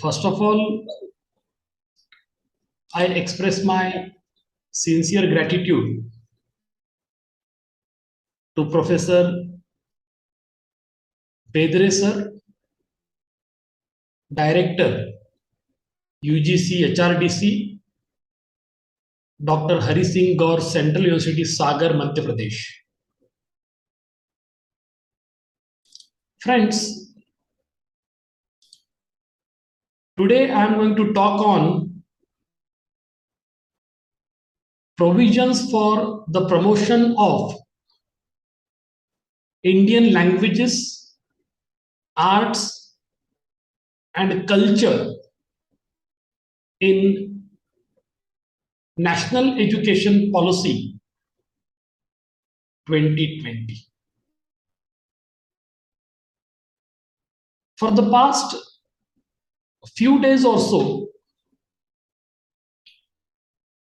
First of all, I express my sincere gratitude to Professor Bedre sir, Director, UGC HRDC, Dr. Hari Singh Gaur, Central University, Sagar, Madhya Pradesh. Friends, today I am going to talk on provisions for the promotion of Indian languages, arts, and culture in National Education Policy 2020. For the past few days or so,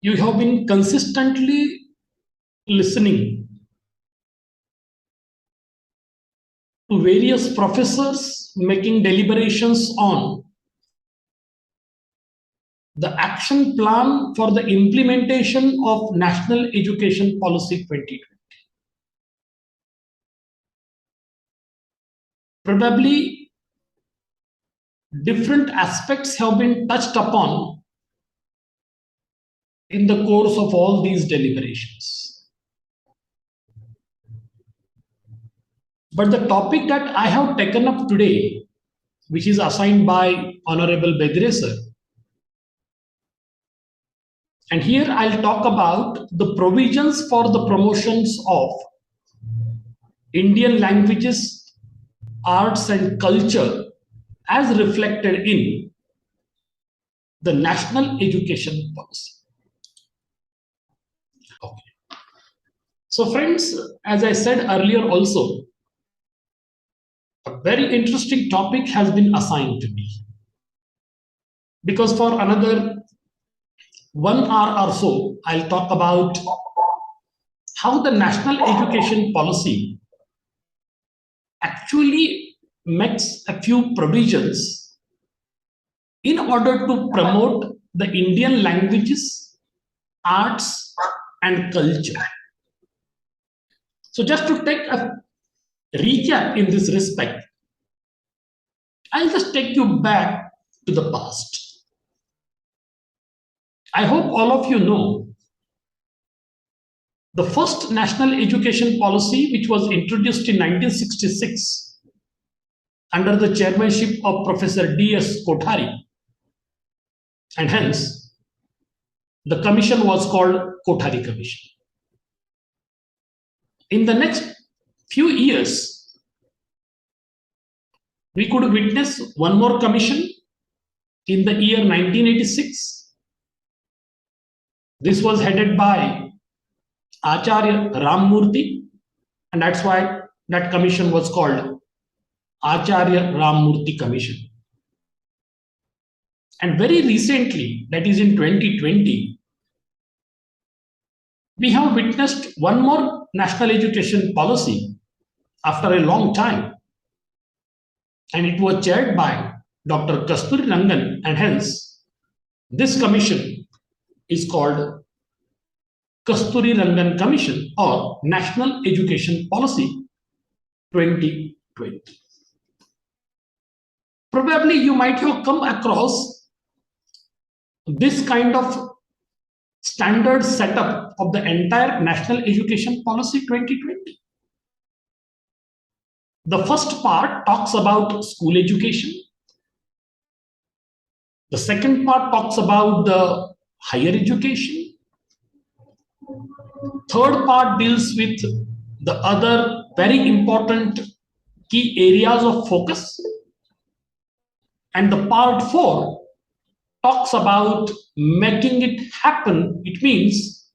you have been consistently listening to various professors making deliberations on the action plan for the implementation of National Education Policy 2020. Probably different aspects have been touched upon in the course of all these deliberations. But the topic that I have taken up today, which is assigned by Honorable Bedre sir, and here I'll talk about the provisions for the promotions of Indian languages, arts, and culture as reflected in the National Education Policy. Okay. So friends, as I said earlier also, a very interesting topic has been assigned to me. Because for another 1 hour or so, I'll talk about how the National Education Policy actually makes a few provisions in order to promote the Indian languages, arts, and culture. So just to take a recap in this respect, I'll just take you back to the past. I hope all of you know the first National Education Policy, which was introduced in 1966 under the chairmanship of Professor D.S. Kothari, and hence the commission was called Kothari Commission. In the next few years, we could witness one more commission in the year 1986. This was headed by Acharya Ram Murthy, and that's why that commission was called Acharya Ram Murthy Commission. And very recently, that is in 2020, we have witnessed one more National Education Policy after a long time, and it was chaired by Dr. Kasturi Rangan, and hence this commission is called Kasturi Rangan Commission or National Education Policy 2020. Probably you might have come across this kind of standard setup of the entire National Education Policy 2020. The first part talks about school education. The second part talks about the higher education. Third part deals with the other very important key areas of focus. And the part 4 talks about making it happen. It means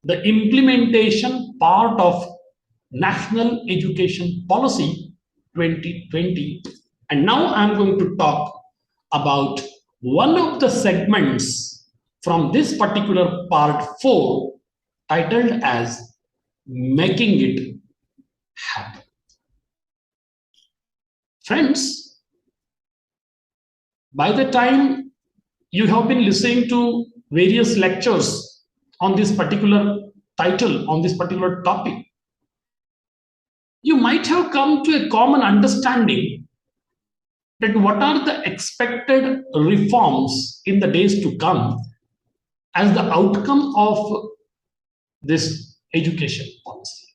the implementation part of National Education Policy 2020. And now I'm going to talk about one of the segments from this particular part 4 titled as Making It Happen. Friends, by the time you have been listening to various lectures on this particular title, on this particular topic, you might have come to a common understanding that what are the expected reforms in the days to come as the outcome of this education policy.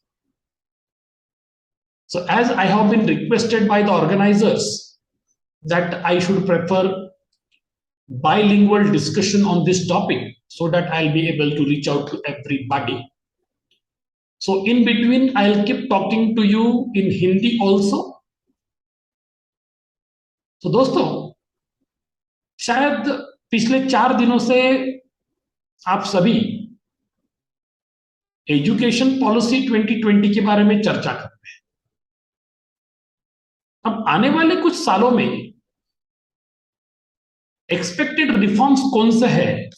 So as I have been requested by the organizers that I should prefer bilingual discussion on this topic so that I'll be able to reach out to everybody. So in between, I'll keep talking to you in Hindi also. तो दोस्तों, शायद पिछले 4 दिनों से आप सभी education policy 2020 के बारे में चर्चा कर रहे हैं। अब आने वाले कुछ सालों में एक्सपेक्टेड रिफॉर्म्स कौन से हैं,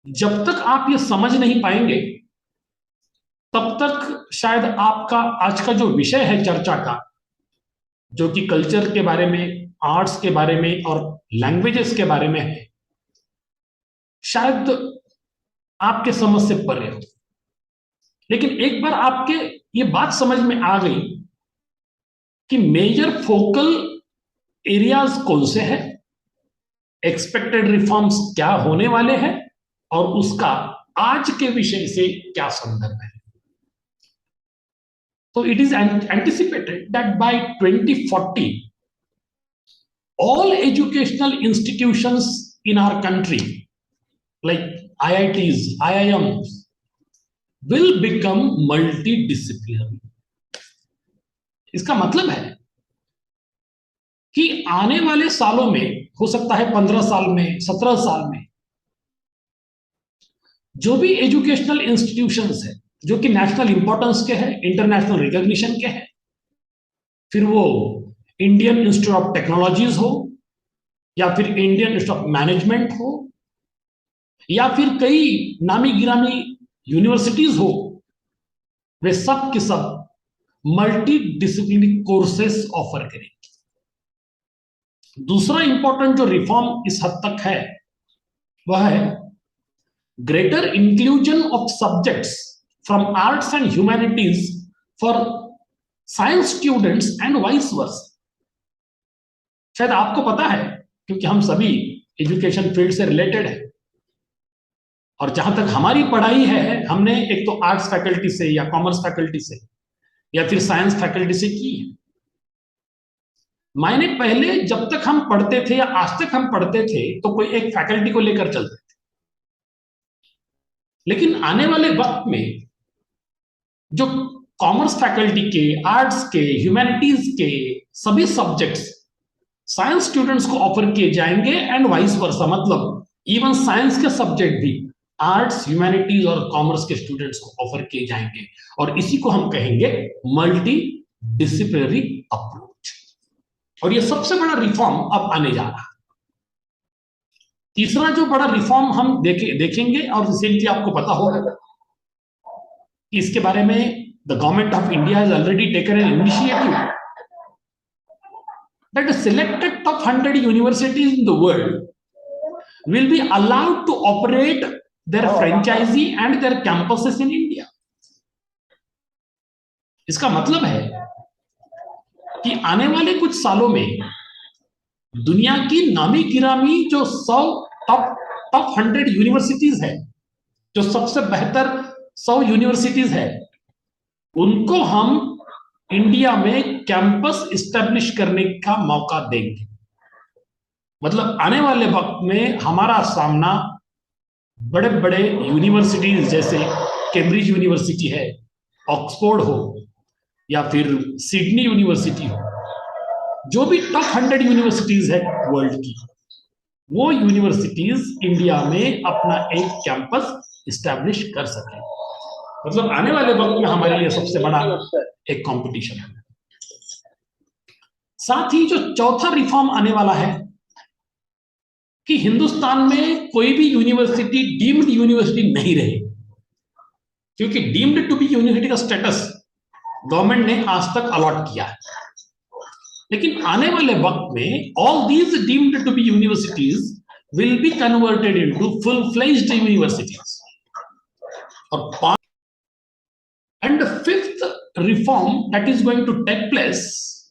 जब तक आप ये समझ नहीं पाएंगे तब तक शायद आपका आज का जो विषय है चर्चा का, जो कि कल्चर के बारे में, आर्ट्स के बारे में और लैंग्वेजेस के बारे में है, शायद आपके समझ से परे हो। लेकिन एक बार आपके ये बात समझ में आ गई कि मेजर फोकल एरियाज कौन से हैं, एक्सपेक्टेड रिफॉर्म्स क्या होने वाले हैं और उसका आज के विषय से क्या संदर्भ है, तो it is anticipated that bye 2040 all educational institutions in our country like IITs, IIMs will become multidisciplinary. इसका मतलब है कि आने वाले सालों में, हो सकता है 15 साल में, 17 साल में, जो भी एजुकेशनल इंस्टीट्यूशंस है जो कि नेशनल इंपॉर्टेंस के हैं, इंटरनेशनल रिकॉग्निशन के हैं, फिर वो इंडियन इंस्टीट्यूट ऑफ टेक्नोलॉजीज हो या फिर इंडियन इंस्टीट्यूट ऑफ मैनेजमेंट हो या फिर कई नामी गिरामी यूनिवर्सिटीज हो, वे सब के सब मल्टी डिसिप्लिनरी कोर्सेस ऑफर करेंगे। दूसरा इंपॉर्टेंट जो रिफॉर्म इस हद तक है वह है greater inclusion of subjects from arts and humanities for science students and vice versa. शायद आपको पता है, क्योंकि हम सभी एजुकेशन फील्ड से रिलेटेड है और जहां तक हमारी पढ़ाई है, हमने एक तो आर्ट्स फैकल्टी से या कॉमर्स फैकल्टी से या फिर साइंस फैकल्टी से की है। मायने पहले जब तक हम पढ़ते थे या आज तक हम पढ़ते थे तो कोई एक फैकल्टी को लेकर चलते थे, लेकिन आने वाले वक्त में जो कॉमर्स फैकल्टी के, आर्ट्स के, ह्यूमैनिटीज के सभी सब्जेक्ट्स साइंस स्टूडेंट्स को ऑफर किए जाएंगे एंड वाइस वर्सा, मतलब इवन साइंस के सब्जेक्ट भी आर्ट्स, ह्यूमैनिटीज और कॉमर्स के स्टूडेंट्स को ऑफर किए जाएंगे और इसी को हम कहेंगे मल्टी डिसिप्लिनरी अप्रोच। और ये सबसे बड़ा रिफॉर्म अब आने जा रहा है। तीसरा जो बड़ा रिफॉर्म हम देखेंगे और रिसेंटली आपको पता होगा कि इसके बारे में the government of India has already taken an initiative that the selected top 100 universities in the world will be allowed to operate their franchisee and their campuses in India. इसका मतलब है कि आने वाले कुछ सालों में दुनिया की नामी गिरामी जो 100 टॉप 100 यूनिवर्सिटीज है, जो सबसे बेहतर 100 यूनिवर्सिटीज है, उनको हम इंडिया में कैंपस इस्टेब्लिश करने का मौका देंगे। मतलब आने वाले वक्त में हमारा सामना बड़े बड़े यूनिवर्सिटीज जैसे कैम्ब्रिज यूनिवर्सिटी है, ऑक्सफोर्ड हो या फिर सिडनी यूनिवर्सिटी हो, जो भी टॉप 100 यूनिवर्सिटीज है वर्ल्ड की, वो यूनिवर्सिटीज इंडिया में अपना एक कैंपस इस्टेब्लिश कर सके। मतलब आने वाले वक्त में हमारे लिए सबसे बड़ा एक कंपटीशन है। साथ ही जो चौथा रिफॉर्म आने वाला है कि हिंदुस्तान में कोई भी यूनिवर्सिटी डीम्ड यूनिवर्सिटी नहीं रहे, क्योंकि डीम्ड टू बी यूनिवर्सिटी का स्टेटस गवर्नमेंट ने आज तक अलॉट किया है। लेकिन आने वाले वक्त में all these deemed to be universities will be converted into full-fledged universities. And the fifth reform that is going to take place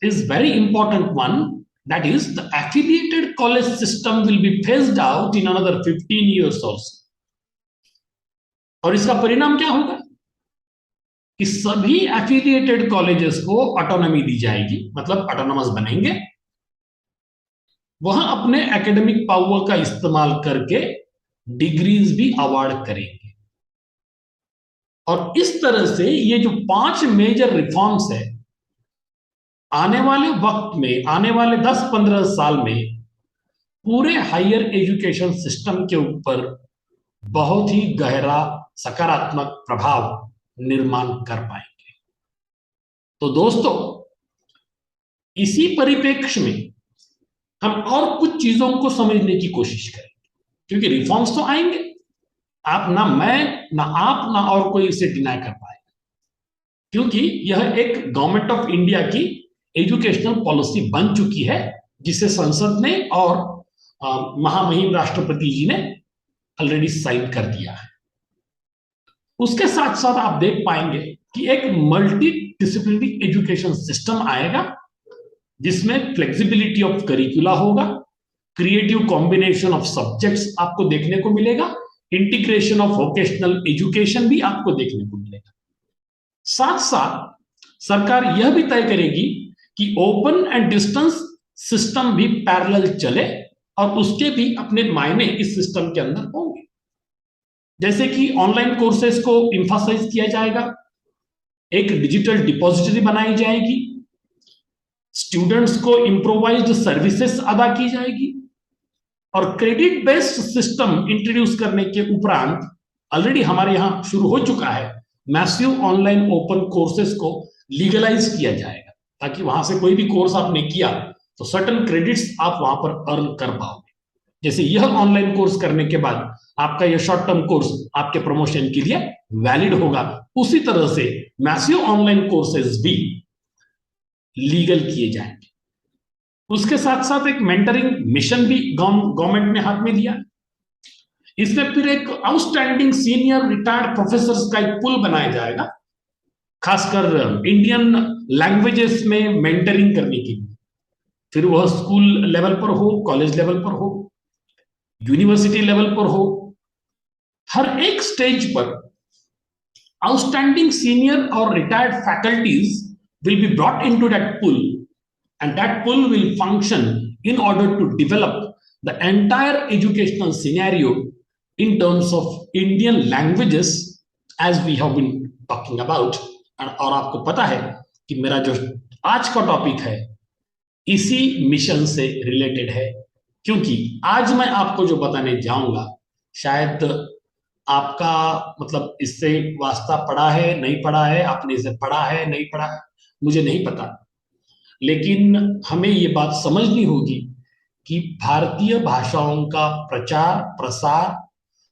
is very important one. That is, the affiliated college system will be phased out in another 15 years also. और इसका परिणाम क्या होगा कि सभी affiliated colleges को autonomy दी जाएगी, मतलब ऑटोनॉमस बनेंगे, वहां अपने एकेडमिक पावर का इस्तेमाल करके डिग्रीज भी अवार्ड करेंगे। और इस तरह से ये जो 5 मेजर रिफॉर्म्स है, आने वाले वक्त में, आने वाले 10-15 साल में पूरे हायर एजुकेशन सिस्टम के ऊपर बहुत ही गहरा सकारात्मक प्रभाव निर्माण कर पाएंगे। तो दोस्तों, इसी परिप्रेक्ष्य में हम और कुछ चीजों को समझने की कोशिश करें, क्योंकि रिफॉर्म्स तो आएंगे, आप ना मैं ना आप ना और कोई इसे डिनाई कर पाएगा, क्योंकि यह एक गवर्नमेंट ऑफ इंडिया की एजुकेशनल पॉलिसी बन चुकी है, जिसे संसद ने और महामहिम राष्ट्रपति जी ने ऑलरेडी साइन कर दिया है। उसके साथ साथ आप देख पाएंगे कि एक मल्टी डिसिप्लिनरी एजुकेशन सिस्टम आएगा, जिसमें फ्लेक्सिबिलिटी ऑफ करिकुला होगा, क्रिएटिव कॉम्बिनेशन ऑफ सब्जेक्ट्स आपको देखने को मिलेगा, इंटीग्रेशन ऑफ वोकेशनल एजुकेशन भी आपको देखने को मिलेगा। साथ साथ सरकार यह भी तय करेगी कि ओपन एंड डिस्टेंस सिस्टम भी पैरेलल चले, और उसके भी अपने मायने इस सिस्टम के अंदर होंगे। जैसे कि ऑनलाइन कोर्सेज को इंफासाइज किया जाएगा, एक डिजिटल डिपॉजिटरी बनाई जाएगी, स्टूडेंट्स को इम्प्रोवाइज्ड सर्विसेज अदा की जाएगी, और क्रेडिट बेस्ड सिस्टम इंट्रोड्यूस करने के उपरांत ऑलरेडी हमारे यहां शुरू हो चुका है, मैसिव ऑनलाइन ओपन कोर्सेज को लीगलाइज किया जाएगा, ताकि वहां से कोई भी कोर्स आपने किया तो सर्टेन क्रेडिट्स आप वहां पर अर्न कर पाओगे। जैसे यह ऑनलाइन कोर्स करने के बाद आपका यह शॉर्ट टर्म कोर्स आपके प्रमोशन के लिए वैलिड होगा, उसी तरह से मैसिव ऑनलाइन कोर्सेज भी लीगल किए जाएंगे। उसके साथ साथ एक मेंटरिंग मिशन भी गवर्नमेंट ने हाथ में लिया। इसमें फिर एक आउटस्टैंडिंग सीनियर रिटायर्ड प्रोफेसर्स का एक पुल बनाया जाएगा, खासकर इंडियन लैंग्वेजेस में मेंटरिंग करने के लिए, फिर वह स्कूल लेवल पर हो, कॉलेज लेवल पर हो, यूनिवर्सिटी लेवल पर हो, हर एक स्टेज पर आउटस्टैंडिंग सीनियर और retired faculties will be brought into that pool, and that pool will function in order to develop the entire educational scenario in terms of Indian languages, as we have been talking about. और आपको पता है कि मेरा जो आज का topic है इसी मिशन से रिलेटेड है, क्योंकि आज मैं आपको जो बताने जाऊंगा शायद आपका मतलब इससे वास्ता पड़ा है नहीं पड़ा है, आपने इसे पढ़ा है नहीं पढ़ा है मुझे नहीं पता, लेकिन हमें ये बात समझनी होगी कि भारतीय भाषाओं का प्रचार प्रसार,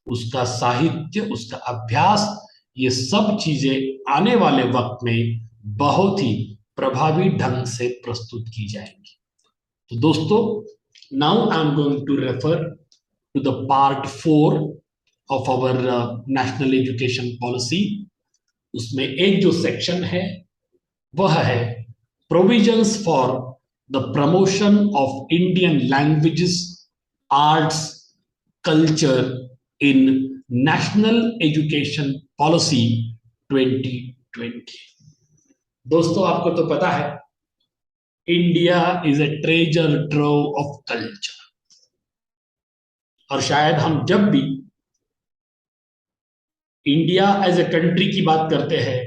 उसका साहित्य, उसका अभ्यास, ये सब चीजें आने वाले वक्त में बहुत ही प्रभावी ढंग से प्रस्तुत की जाएंगी। तो दोस्तों, now I am going to refer to the part 4 of our national education policy. उसमें एक जो सेक्शन है वह है provisions for the promotion of Indian languages, arts, culture in national education policy 2020। दोस्तों, आपको तो पता है India is a treasure trove of culture, और शायद हम जब भी इंडिया एज ए कंट्री की बात करते हैं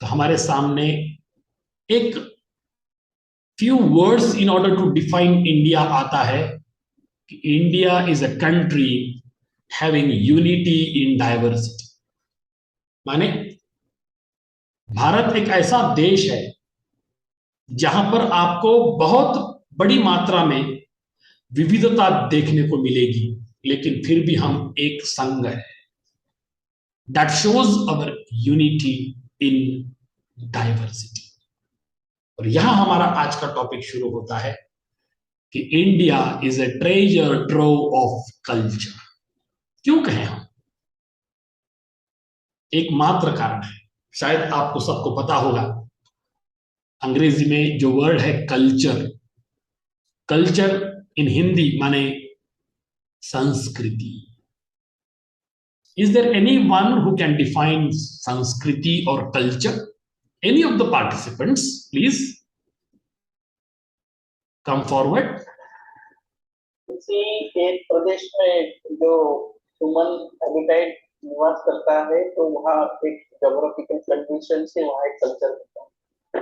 तो हमारे सामने एक few words in order to define India आता है कि India is a country having unity in diversity। माने भारत एक ऐसा देश है जहां पर आपको बहुत बड़ी मात्रा में विविधता देखने को मिलेगी, लेकिन फिर भी हम एक संघ है। That shows our unity in diversity। और यहां हमारा आज का टॉपिक शुरू होता है कि India is a treasure trove of culture. क्यों कहें हम? एकमात्र कारण है, शायद आपको सबको पता होगा, अंग्रेजी में जो वर्ड है कल्चर, कल्चर इन हिंदी माने संस्कृति। Is there anyone who can define Sanskriti or culture? Any of the participants, please come forward. किसी एक प्रदेश में जो ह्यूमन हैबिटेट निवास करता है तो वहाँ एक जोग्राफिकल कंडीशन से वहाँ एक कल्चर होता है,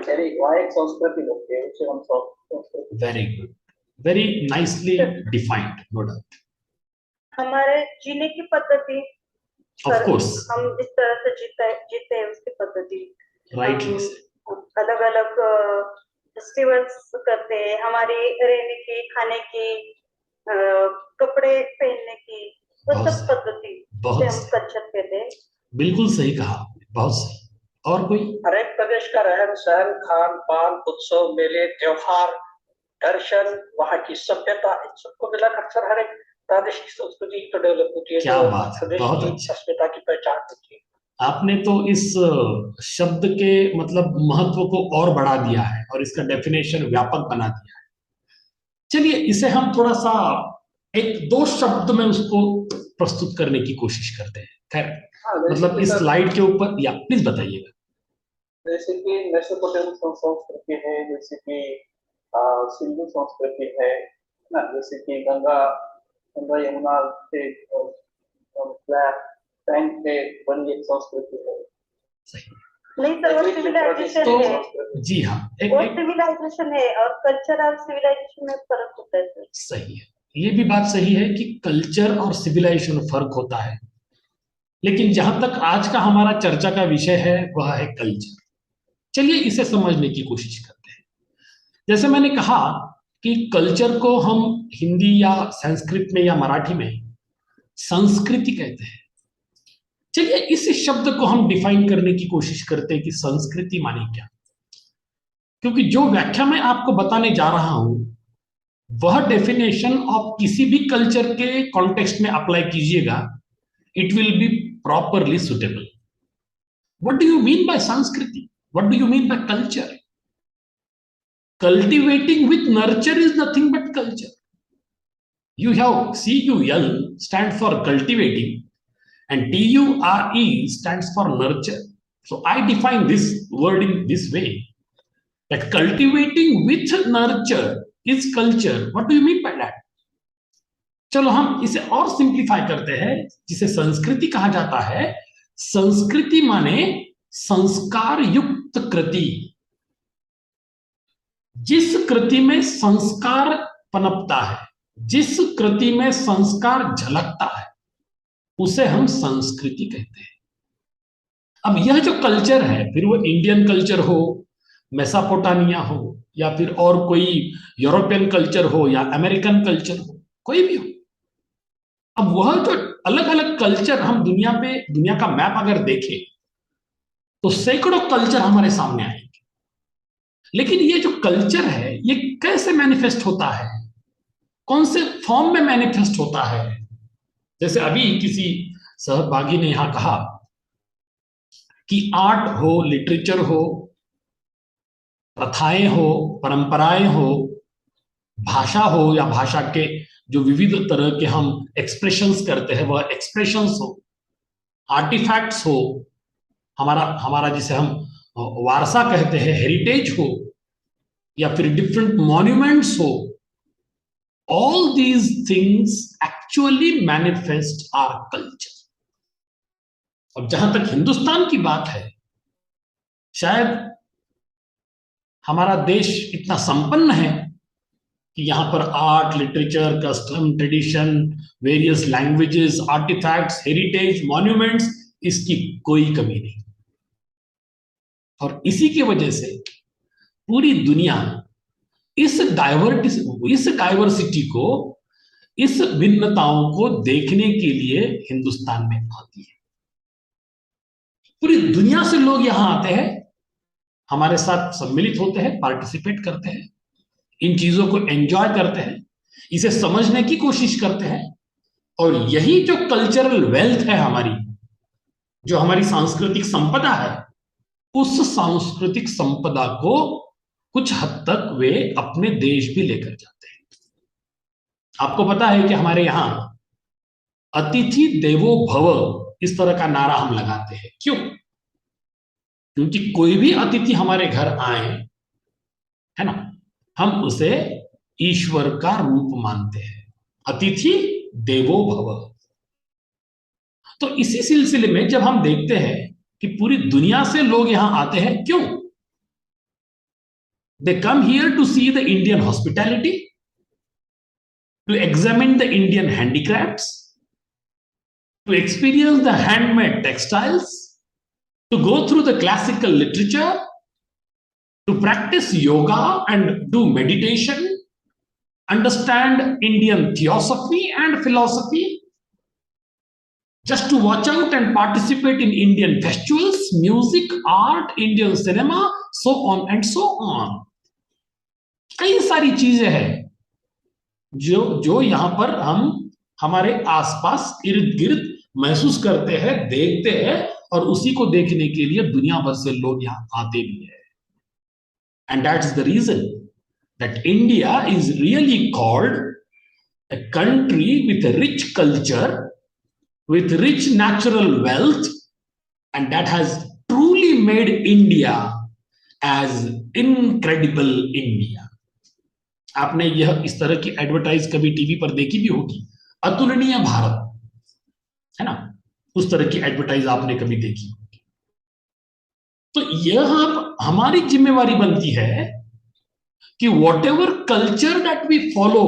यानी वहाँ एक संस्कृति होती है, उसे हम संस्कृति। Very good, very nicely defined, no doubt. हमारे जीने की पद्धति, Of course, हम जिस तरह से जीते हैं उसकी पद्धति, rightly said. अलग अलग फेस्टिवल्स करते हैं, हमारी रहने की, खाने की, कपड़े पहनने की, वो सब पद्धति से हम कल्चर कहते हैं। बिल्कुल सही कहा, बहुत सही। और कोई? हर एक प्रदेश का रहन सहन, खान पान, उत्सव, मेले, त्योहार, दर्शन, वहाँ की सभ्यता, इन सबको मिलाकर अक्सर हर एक प्रादेशिक संस्कृति तो डेवलप होती है। क्या बात है, बहुत अच्छा। अस्मिता की पहचान होती है। आपने तो इस शब्द के मतलब महत्व को और बढ़ा दिया है और इसका डेफिनेशन व्यापक बना दिया है। चलिए इसे हम थोड़ा सा एक दो शब्द में उसको प्रस्तुत करने की कोशिश करते हैं। खैर, मतलब इस स्लाइड के ऊपर या प्लीज बताइएगा। जैसे कि मेसोपोटामिक संस्कृति है, जैसे कि सिंधु संस्कृति है ना, जैसे कि गंगा यमुना से बनी एक संस्कृति है। सही नहीं सर, वो सिविलाइजेशन है। जी हाँ, वो सिविलाइजेशन है और कल्चर और सिविलाइजेशन में फर्क होता है। सही है, ये भी बात सही है कि कल्चर और सिविलाइजेशन फर्क होता है, लेकिन जहां तक आज का हमारा चर्चा का विषय है वह है कल्चर। चलिए इसे समझने की कोशिश करते हैं। जैसे मैंने कहा कि कल्चर को हम हिंदी या संस्कृत में या मराठी में संस्कृति कहते हैं। चलिए इस शब्द को हम डिफाइन करने की कोशिश करते हैं कि संस्कृति माने क्या, क्योंकि जो व्याख्या मैं आपको बताने जा रहा हूं वह डेफिनेशन आप किसी भी कल्चर के कॉन्टेक्स्ट में अप्लाई कीजिएगा, it will be properly suitable. What do you mean by sanskriti? What do you mean by culture? Cultivating with nurture is nothing but culture. You have CUL stands for cultivating and TURE stands for nurture. So I define this word in this way, that cultivating with nurture is culture. What do you mean by that? चलो हम इसे और simplify करते हैं, जिसे संस्कृति कहा जाता है। संस्कृति माने संस्कार युक्त कृति, जिस कृति में संस्कार पनपता है, जिस कृति में संस्कार झलकता है, उसे हम संस्कृति कहते हैं। अब यह जो कल्चर है, फिर वो इंडियन कल्चर हो, मेसोपोटामिया हो, या फिर और कोई यूरोपियन कल्चर हो या अमेरिकन कल्चर हो, कोई भी हो, अब वह जो अलग अलग कल्चर हम दुनिया का मैप अगर देखें तो सैकड़ों कल्चर हमारे सामने आएंगे। लेकिन ये जो कल्चर है ये कैसे मैनिफेस्ट होता है, कौन से फॉर्म में मैनिफेस्ट होता है? जैसे अभी किसी सहभागी ने यहां कहा कि आर्ट हो, लिटरेचर हो, प्रथाएं हो, परंपराएं हो, भाषा हो या भाषा के जो विविध तरह के हम एक्सप्रेशंस करते हैं वह एक्सप्रेशंस हो, आर्टिफैक्ट्स हो, हमारा जिसे हम वारसा कहते हैं, हेरिटेज हो, या फिर डिफरेंट मॉन्यूमेंट्स हो, all these things actually manifest our culture. और जहां तक हिंदुस्तान की बात है, शायद हमारा देश इतना संपन्न है कि यहां पर art, literature, custom, tradition, various languages, artefacts, heritage, monuments, इसकी कोई कमी नहीं। और इसी की वजह से पूरी दुनिया इस डाइवर्सिटी को, इस भिन्नताओं को देखने के लिए हिंदुस्तान में आती है। पूरी दुनिया से लोग यहां आते हैं हमारे साथ सम्मिलित होते हैं, पार्टिसिपेट करते हैं, इन चीजों को एंजॉय करते हैं, इसे समझने की कोशिश करते हैं। और यही जो कल्चरल वेल्थ है हमारी, जो हमारी सांस्कृतिक संपदा है, उस सांस्कृतिक संपदा को कुछ हद तक वे अपने देश भी लेकर जाते हैं। आपको पता है कि हमारे यहां अतिथि देवो भव इस तरह का नारा हम लगाते हैं। क्यों? क्योंकि कोई भी अतिथि हमारे घर आए, है ना, हम उसे ईश्वर का रूप मानते हैं। अतिथि देवो भव। तो इसी सिलसिले में जब हम देखते हैं कि पूरी दुनिया से लोग यहां आते हैं, क्यों? They come here to see the Indian hospitality, to examine the Indian handicrafts, to experience the handmade textiles, to go through the classical literature, to practice yoga and do meditation, understand Indian theosophy and philosophy, just to watch out and participate in Indian festivals, music, art, Indian cinema, so on and so on. कई सारी चीजें हैं जो यहां पर हम हमारे आसपास इर्द गिर्द महसूस करते हैं, देखते हैं, और उसी को देखने के लिए दुनिया भर से लोग यहां आते भी हैं। And that's the reason that India is really called a country with a rich culture, with rich natural wealth, and that has truly made India as incredible India. आपने यह इस तरह की एडवर्टाइज कभी टीवी पर देखी भी होगी, अतुलनीय भारत, है ना, उस तरह की एडवर्टाइज आपने कभी देखी होगी। तो यह हमारी जिम्मेवारी बनती है कि whatever culture that we follow,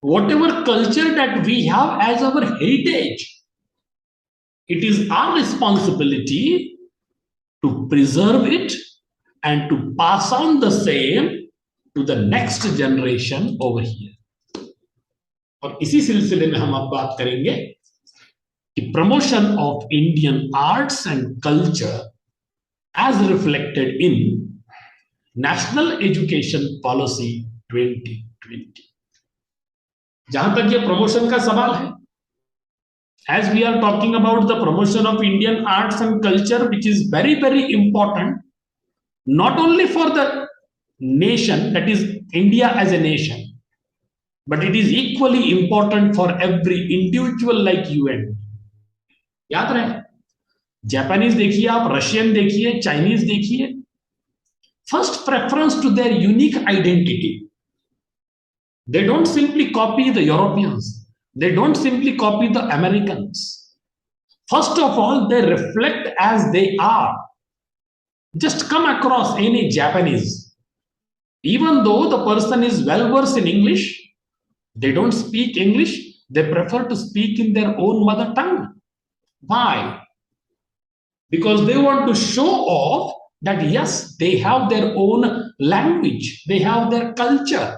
whatever culture that we have as our heritage, it is our responsibility to preserve it and to pass on the same to the next generation over here. और इसी सिलसिले में हम अब बात करेंगे कि promotion of Indian arts and culture as reflected in national education policy 2020। जहां तक ये प्रमोशन का सवाल है, as we are talking about the promotion of Indian arts and culture, which is very, very important, not only for the nation, that is India as a nation, but it is equally important for every individual like you and me. याद रहे, Japanese देखिए आप, Russian देखिए, Chinese देखिए, first preference to their unique identity. They don't simply copy the Europeans. They don't simply copy the Americans. First of all, they reflect as they are. Just come across any Japanese. Even though the person is well versed in English, they don't speak English. They prefer to speak in their own mother tongue. Why? Because they want to show off that yes, they have their own language. They have their culture.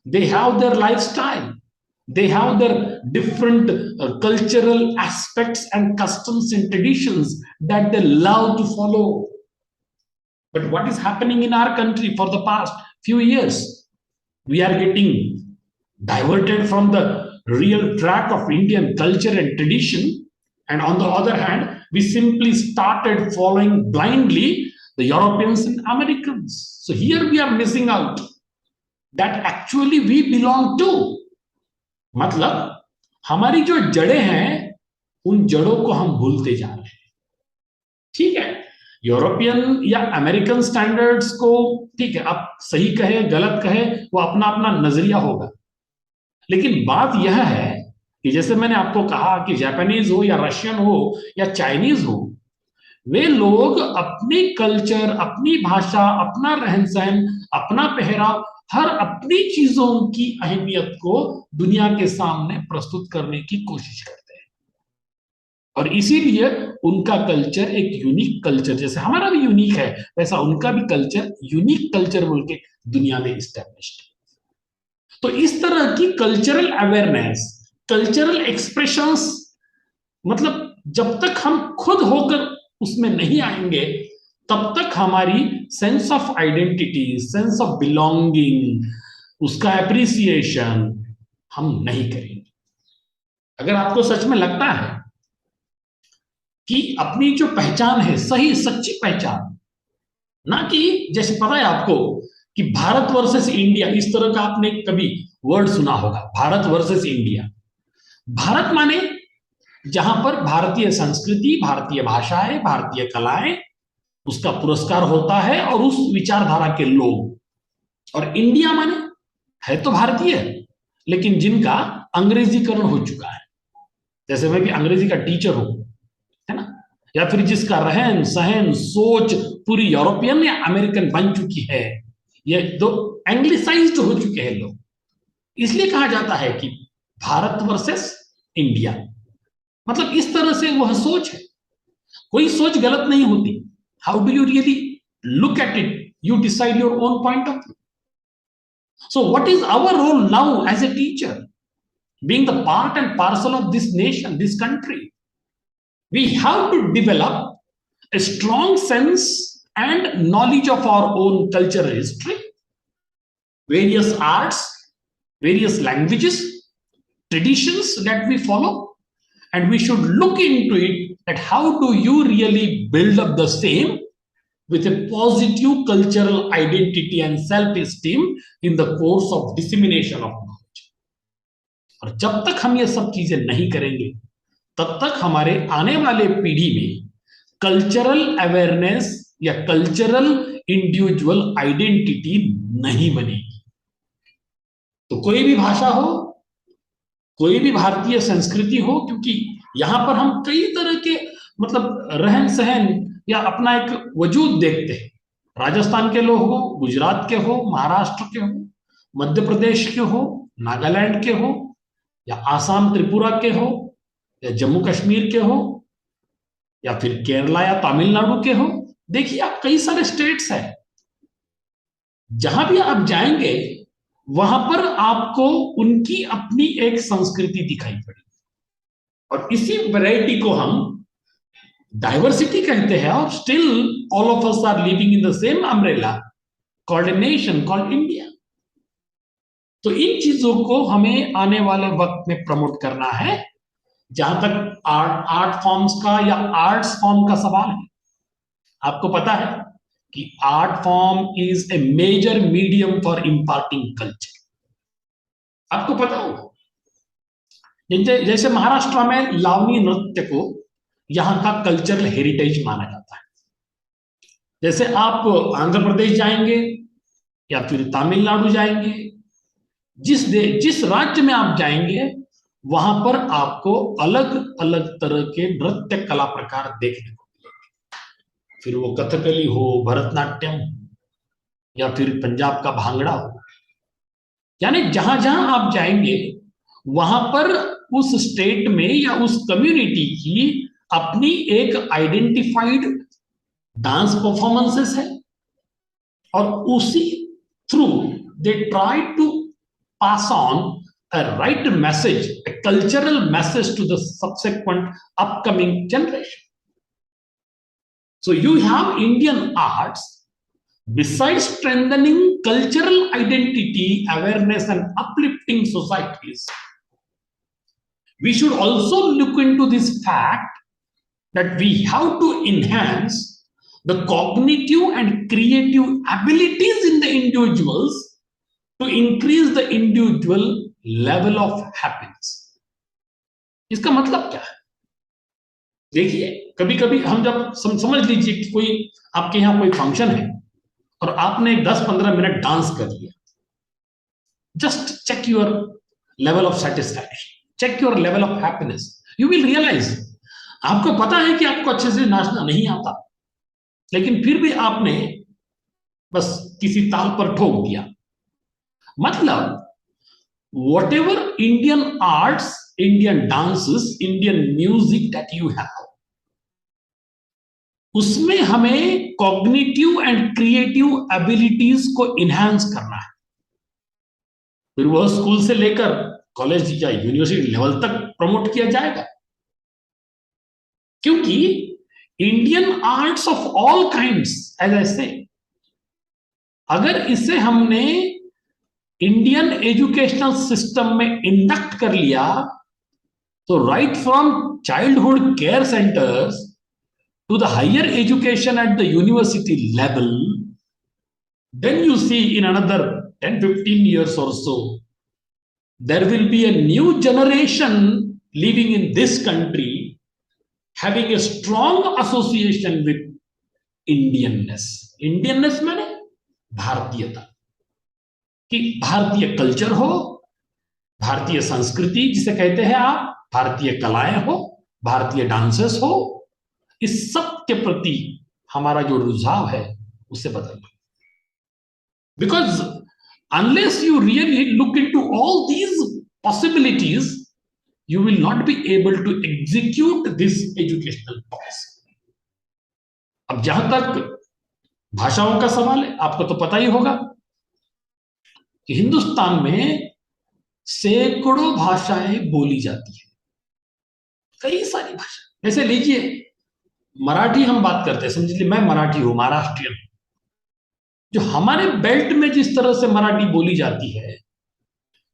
They have their lifestyle. They have their different cultural aspects and customs and traditions that they love to follow. But what is happening in our country for the past few years? We are getting diverted from the real track of Indian culture and tradition. And on the other hand, we simply started following blindly the Europeans and Americans. So here we are missing out. That actually we belong to. मतलब हमारी जो जड़ें हैं, उन जड़ों को हम भूलते जा रहे हैं। ठीक है, यूरोपियन या अमेरिकन स्टैंडर्ड्स को, ठीक है, आप सही कहे गलत कहे, वो अपना अपना नजरिया होगा, लेकिन बात यह है कि जैसे मैंने आपको कहा कि जापानीज हो या रशियन हो या चाइनीज हो, वे लोग अपनी कल्चर, अपनी भाषा, अपना रहन सहन, अपना पहराव, हर अपनी चीजों की अहमियत को दुनिया के सामने प्रस्तुत करने की कोशिश करते हैं। और इसीलिए उनका कल्चर एक यूनिक कल्चर, जैसे हमारा भी यूनिक है, वैसा उनका भी कल्चर यूनिक कल्चर बोल के दुनिया में इस्टेब्लिश्ड है। तो इस तरह की कल्चरल अवेयरनेस, कल्चरल एक्सप्रेशंस, मतलब जब तक हम खुद होकर उसमें नहीं आएंगे, तब तक हमारी sense of identity, sense of belonging, उसका एप्रिसिएशन हम नहीं करेंगे। अगर आपको सच में लगता है कि अपनी जो पहचान है सही सच्ची पहचान, ना कि जैसे पता है आपको कि भारत वर्सेस इंडिया, इस तरह का आपने कभी वर्ड सुना होगा, भारत वर्सेस इंडिया। भारत माने जहां पर भारतीय संस्कृति, भारतीय भाषाएं, भारतीय कलाएं, उसका पुरस्कार होता है और उस विचारधारा के लोग। और इंडिया माने है तो भारतीय, लेकिन जिनका अंग्रेजीकरण हो चुका है, जैसे मैं भी अंग्रेजी का टीचर हूं, है ना, या फिर जिसका रहन सहन सोच पूरी यूरोपियन या अमेरिकन बन चुकी है, ये दो एंग्लिसाइज्ड हो चुके हैं लोग, इसलिए कहा जाता है कि भारत वर्सेस इंडिया। मतलब इस तरह से वह सोच है, कोई सोच गलत नहीं होती। How do you really look at it, you decide your own point of view. So what is our role now as a teacher, being the part and parcel of this nation, this country? We have to develop a strong sense and knowledge of our own cultural history, various arts, various languages, traditions that we follow, and we should look into it that how do you really build up the same with a positive cultural identity and self-esteem in the course of dissemination of knowledge. और जब तक हम ये सब चीजें नहीं करेंगे, तब तक हमारे आने वाले पीढ़ी में कल्चरल अवेयरनेस या कल्चरल इंडिविजुअल आइडेंटिटी नहीं बनेगी। तो कोई भी भाषा हो, कोई भी भारतीय संस्कृति हो, क्योंकि यहां पर हम कई तरह के मतलब रहन सहन या अपना एक वजूद देखते हैं। राजस्थान के लोग हो, गुजरात के हो, महाराष्ट्र के हो, मध्य प्रदेश के हो, नागालैंड के हो, या आसाम त्रिपुरा के हो, या जम्मू कश्मीर के हो, या फिर केरला या तमिलनाडु के हो। देखिए आप कई सारे स्टेट्स हैं, जहां भी आप जाएंगे वहां पर आपको उनकी अपनी एक संस्कृति दिखाई पड़ेगी। और इसी वैरायटी को हम डाइवर्सिटी कहते हैं। और still all of us are living in the same umbrella called a nation, called India. तो इन चीजों को हमें आने वाले वक्त में प्रमोट करना है। जहां तक आर्ट फॉर्म्स का या आर्ट्स फॉर्म का सवाल है, आपको पता है कि art form is a major medium for imparting culture. आपको पता होगा जैसे महाराष्ट्र में लावनी नृत्य को यहां का कल्चरल हेरिटेज माना जाता है। जैसे आप आंध्र प्रदेश जाएंगे या फिर तमिलनाडु जाएंगे, जिस राज्य में आप जाएंगे वहां पर आपको अलग अलग तरह के नृत्य कला प्रकार देखने को मिलेंगे। फिर वो कथकली हो, भरतनाट्यम, या फिर पंजाब का भांगड़ा हो, यानी जहां जहां आप जाएंगे वहां पर उस स्टेट में या उस कम्युनिटी की अपनी एक आइडेंटिफाइड डांस परफॉर्मेंसेस है, और उसी through they try to pass on a right message, a cultural message to the subsequent upcoming generation. So you have Indian arts, besides strengthening cultural identity, awareness, and uplifting societies, we should also look into this fact that we have to enhance the cognitive and creative abilities in the individuals to increase the individual level of happiness. इसका मतलब क्या है? देखिए कभी कभी हम जब समझ लीजिए कि कोई आपके यहां कोई फंक्शन है और आपने 10-15 मिनट डांस कर लिया, just check your level of satisfaction, check your level of happiness. You will realise, आपको पता है कि आपको अच्छे से नाचना नहीं आता, लेकिन फिर भी आपने बस किसी ताल पर ठोक दिया। मतलब whatever Indian arts, Indian dances, Indian music that you have, उसमें हमें कॉग्निटिव एंड क्रिएटिव एबिलिटीज को इनहांस करना है। फिर वह स्कूल से लेकर कॉलेज या यूनिवर्सिटी लेवल तक प्रमोट किया जाएगा, क्योंकि Indian arts of all kinds, as I say, अगर इसे हमने इंडियन एजुकेशनल सिस्टम में इंडक्ट कर लिया तो right from childhood care centres to the higher education at the university level, then you see in another 10-15 years or so, there will be a new generation living in this country having a strong association with Indianness. Indianness माने भारतीयता, कि भारतीय culture हो, भारतीय संस्कृति जिसे कहते हैं आप, भारतीय कलाएं हो, भारतीय डांसेस हो, इस सब के प्रति हमारा जो रुझाव है उसे बदलना. Because unless you really look into all these possibilities you will not be able to execute this educational policy. अब जहां तक भाषाओं का सवाल है, आपको तो पता ही होगा कि हिंदुस्तान में सैकड़ों भाषाएं बोली जाती है, कई सारी भाषा. जैसे लीजिए मराठी हम बात करते हैं, समझ लीजिए मैं मराठी हूं, महाराष्ट्रियन. जो हमारे बेल्ट में जिस तरह से मराठी बोली जाती है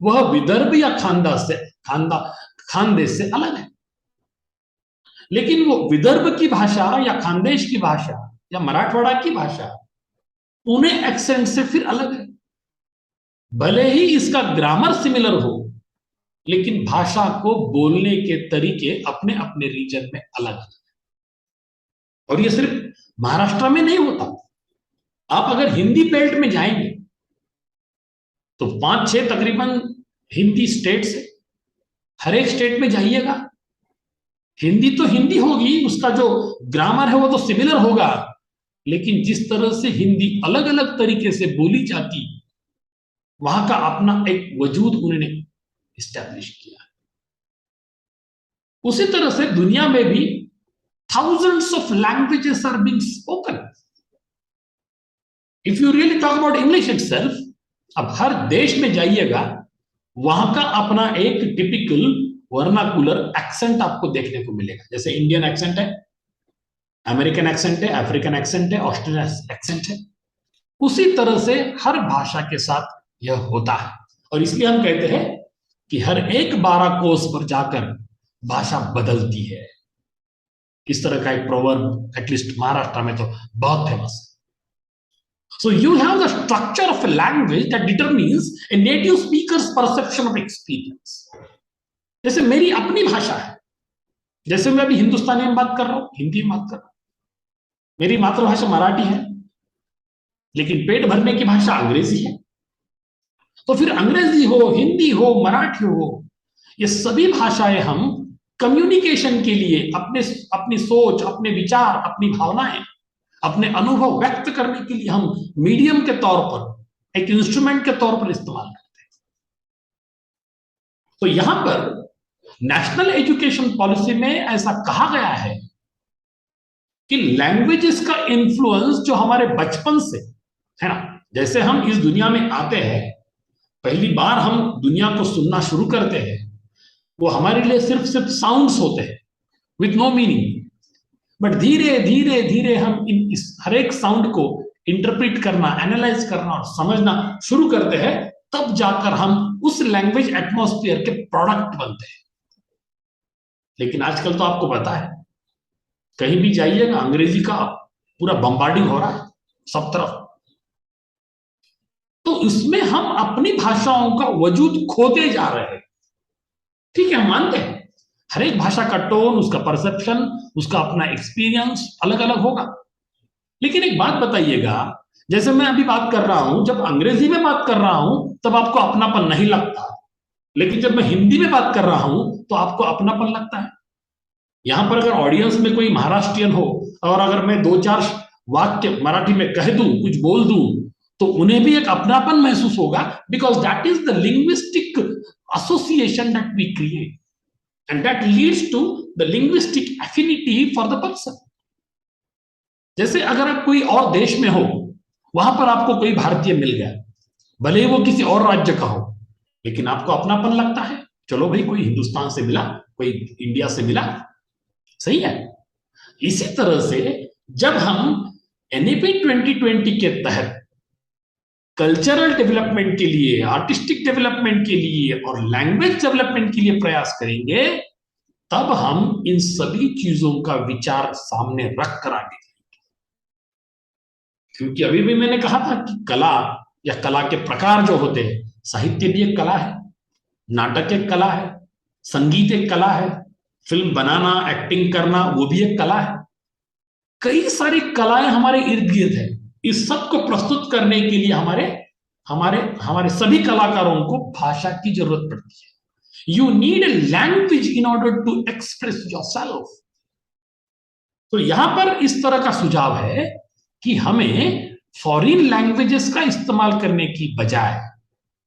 वह विदर्भ या खानदेश से अलग है. लेकिन वो विदर्भ की भाषा या खानदेश की भाषा या मराठवाड़ा की भाषा पुणे एक्सेंट से फिर अलग है. भले ही इसका ग्रामर सिमिलर हो लेकिन भाषा को बोलने के तरीके अपने अपने रीजन में अलग है. और ये सिर्फ महाराष्ट्र में नहीं होता. आप अगर हिंदी बेल्ट में जाएंगे तो 5-6 तकरीबन हिंदी स्टेट्स है. हर एक स्टेट में जाइएगा हिंदी तो हिंदी होगी, उसका जो ग्रामर है वो तो सिमिलर होगा, लेकिन जिस तरह से हिंदी अलग अलग तरीके से बोली जाती वहां का अपना एक वजूद उन्होंने इस्टेब्लिश किया. उसी तरह से दुनिया में भी thousands of languages are being spoken. If you really talk about English itself, अब हर देश में जाइएगा वहां का अपना एक टिपिकल वर्नाकुलर एक्सेंट आपको देखने को मिलेगा. जैसे इंडियन एक्सेंट है, अमेरिकन एक्सेंट है, अफ्रीकन एक्सेंट है, ऑस्ट्रेलियन एक्सेंट है. उसी तरह से हर भाषा के साथ यह होता है. और इसलिए हम कहते हैं कि हर एक 12 कोस पर जाकर भाषा बदलती है. इस तरह का एक प्रोवर्ब एटलीस्ट महाराष्ट्र में तो बहुत फेमस है. So you have the structure of a language that determines a native speakers perception of experience. जैसे मेरी अपनी भाषा है, जैसे मैं अभी हिंदुस्तानी में बात कर रहा हूं, हिंदी में बात कर रहा हूं. मेरी मातृभाषा मराठी है लेकिन पेट भरने की भाषा अंग्रेजी है. तो फिर अंग्रेजी हो, हिंदी हो, मराठी हो, ये सभी भाषाएं हम कम्युनिकेशन के लिए अपनी सोच, अपने विचार, अपनी भावनाएं, अपने अनुभव व्यक्त करने के लिए हम मीडियम के तौर पर, एक इंस्ट्रूमेंट के तौर पर इस्तेमाल करते हैं. तो यहां पर नेशनल एजुकेशन पॉलिसी में ऐसा कहा गया है कि लैंग्वेजेस का इन्फ्लुएंस जो हमारे बचपन से है ना, जैसे हम इस दुनिया में आते हैं, पहली बार हम दुनिया को सुनना शुरू करते हैं, वो हमारे लिए सिर्फ साउंड्स होते हैं विथ नो मीनिंग. बट धीरे धीरे धीरे हम इस हर एक साउंड को इंटरप्रेट करना, एनालाइज करना और समझना शुरू करते हैं. तब जाकर हम उस लैंग्वेज एटमॉस्फेयर के प्रोडक्ट बनते हैं. लेकिन आजकल तो आपको पता है कहीं भी जाइएगा अंग्रेजी का पूरा बम्बार्डिंग हो रहा है सब तरफ. तो इसमें हम अपनी भाषाओं का वजूद खोते जा रहे हैं. ठीक है, हम मानते हैं हर एक भाषा का टोन, उसका परसेप्शन, उसका अपना एक्सपीरियंस अलग अलग होगा. लेकिन एक बात बताइएगा, जैसे मैं अभी बात कर रहा हूं, जब अंग्रेजी में बात कर रहा हूं तब आपको अपनापन नहीं लगता, लेकिन जब मैं हिंदी में बात कर रहा हूं तो आपको अपनापन लगता है. यहां पर अगर ऑडियंस में कोई महाराष्ट्रियन हो और अगर मैं 2-4 वाक्य मराठी में कह दूं, कुछ बोल दूं, तो उन्हें भी एक अपनापन महसूस होगा, because that is the linguistic association that we create and that leads to the linguistic affinity for the person. जैसे अगर आप कोई और देश में हो, वहां पर आपको कोई भारतीय मिल गया, भले ही वो किसी और राज्य का हो, लेकिन आपको अपनापन लगता है. चलो भाई, कोई हिंदुस्तान से मिला, कोई इंडिया से मिला, सही है. इसी तरह से जब हम एनईपी 2020 के तहत कल्चरल डेवलपमेंट के लिए, आर्टिस्टिक डेवलपमेंट के लिए और लैंग्वेज डेवलपमेंट के लिए प्रयास करेंगे, तब हम इन सभी चीजों का विचार सामने रख कर आगे जाएंगे। क्योंकि अभी भी मैंने कहा था कि कला या कला के प्रकार जो होते हैं, साहित्य भी एक कला है, नाटक एक कला है, संगीत एक कला है, फिल्म बनाना, एक्टिंग करना वो भी एक कला है। कई सारी कलाएं हमारे इर्द गिर्द है। इस सब को प्रस्तुत करने के लिए हमारे हमारे हमारे सभी कलाकारों को भाषा की जरूरत पड़ती है। You need a language in order to express yourself. तो यहां पर इस तरह का सुझाव है कि हमें फॉरेन लैंग्वेजेस का इस्तेमाल करने की बजाय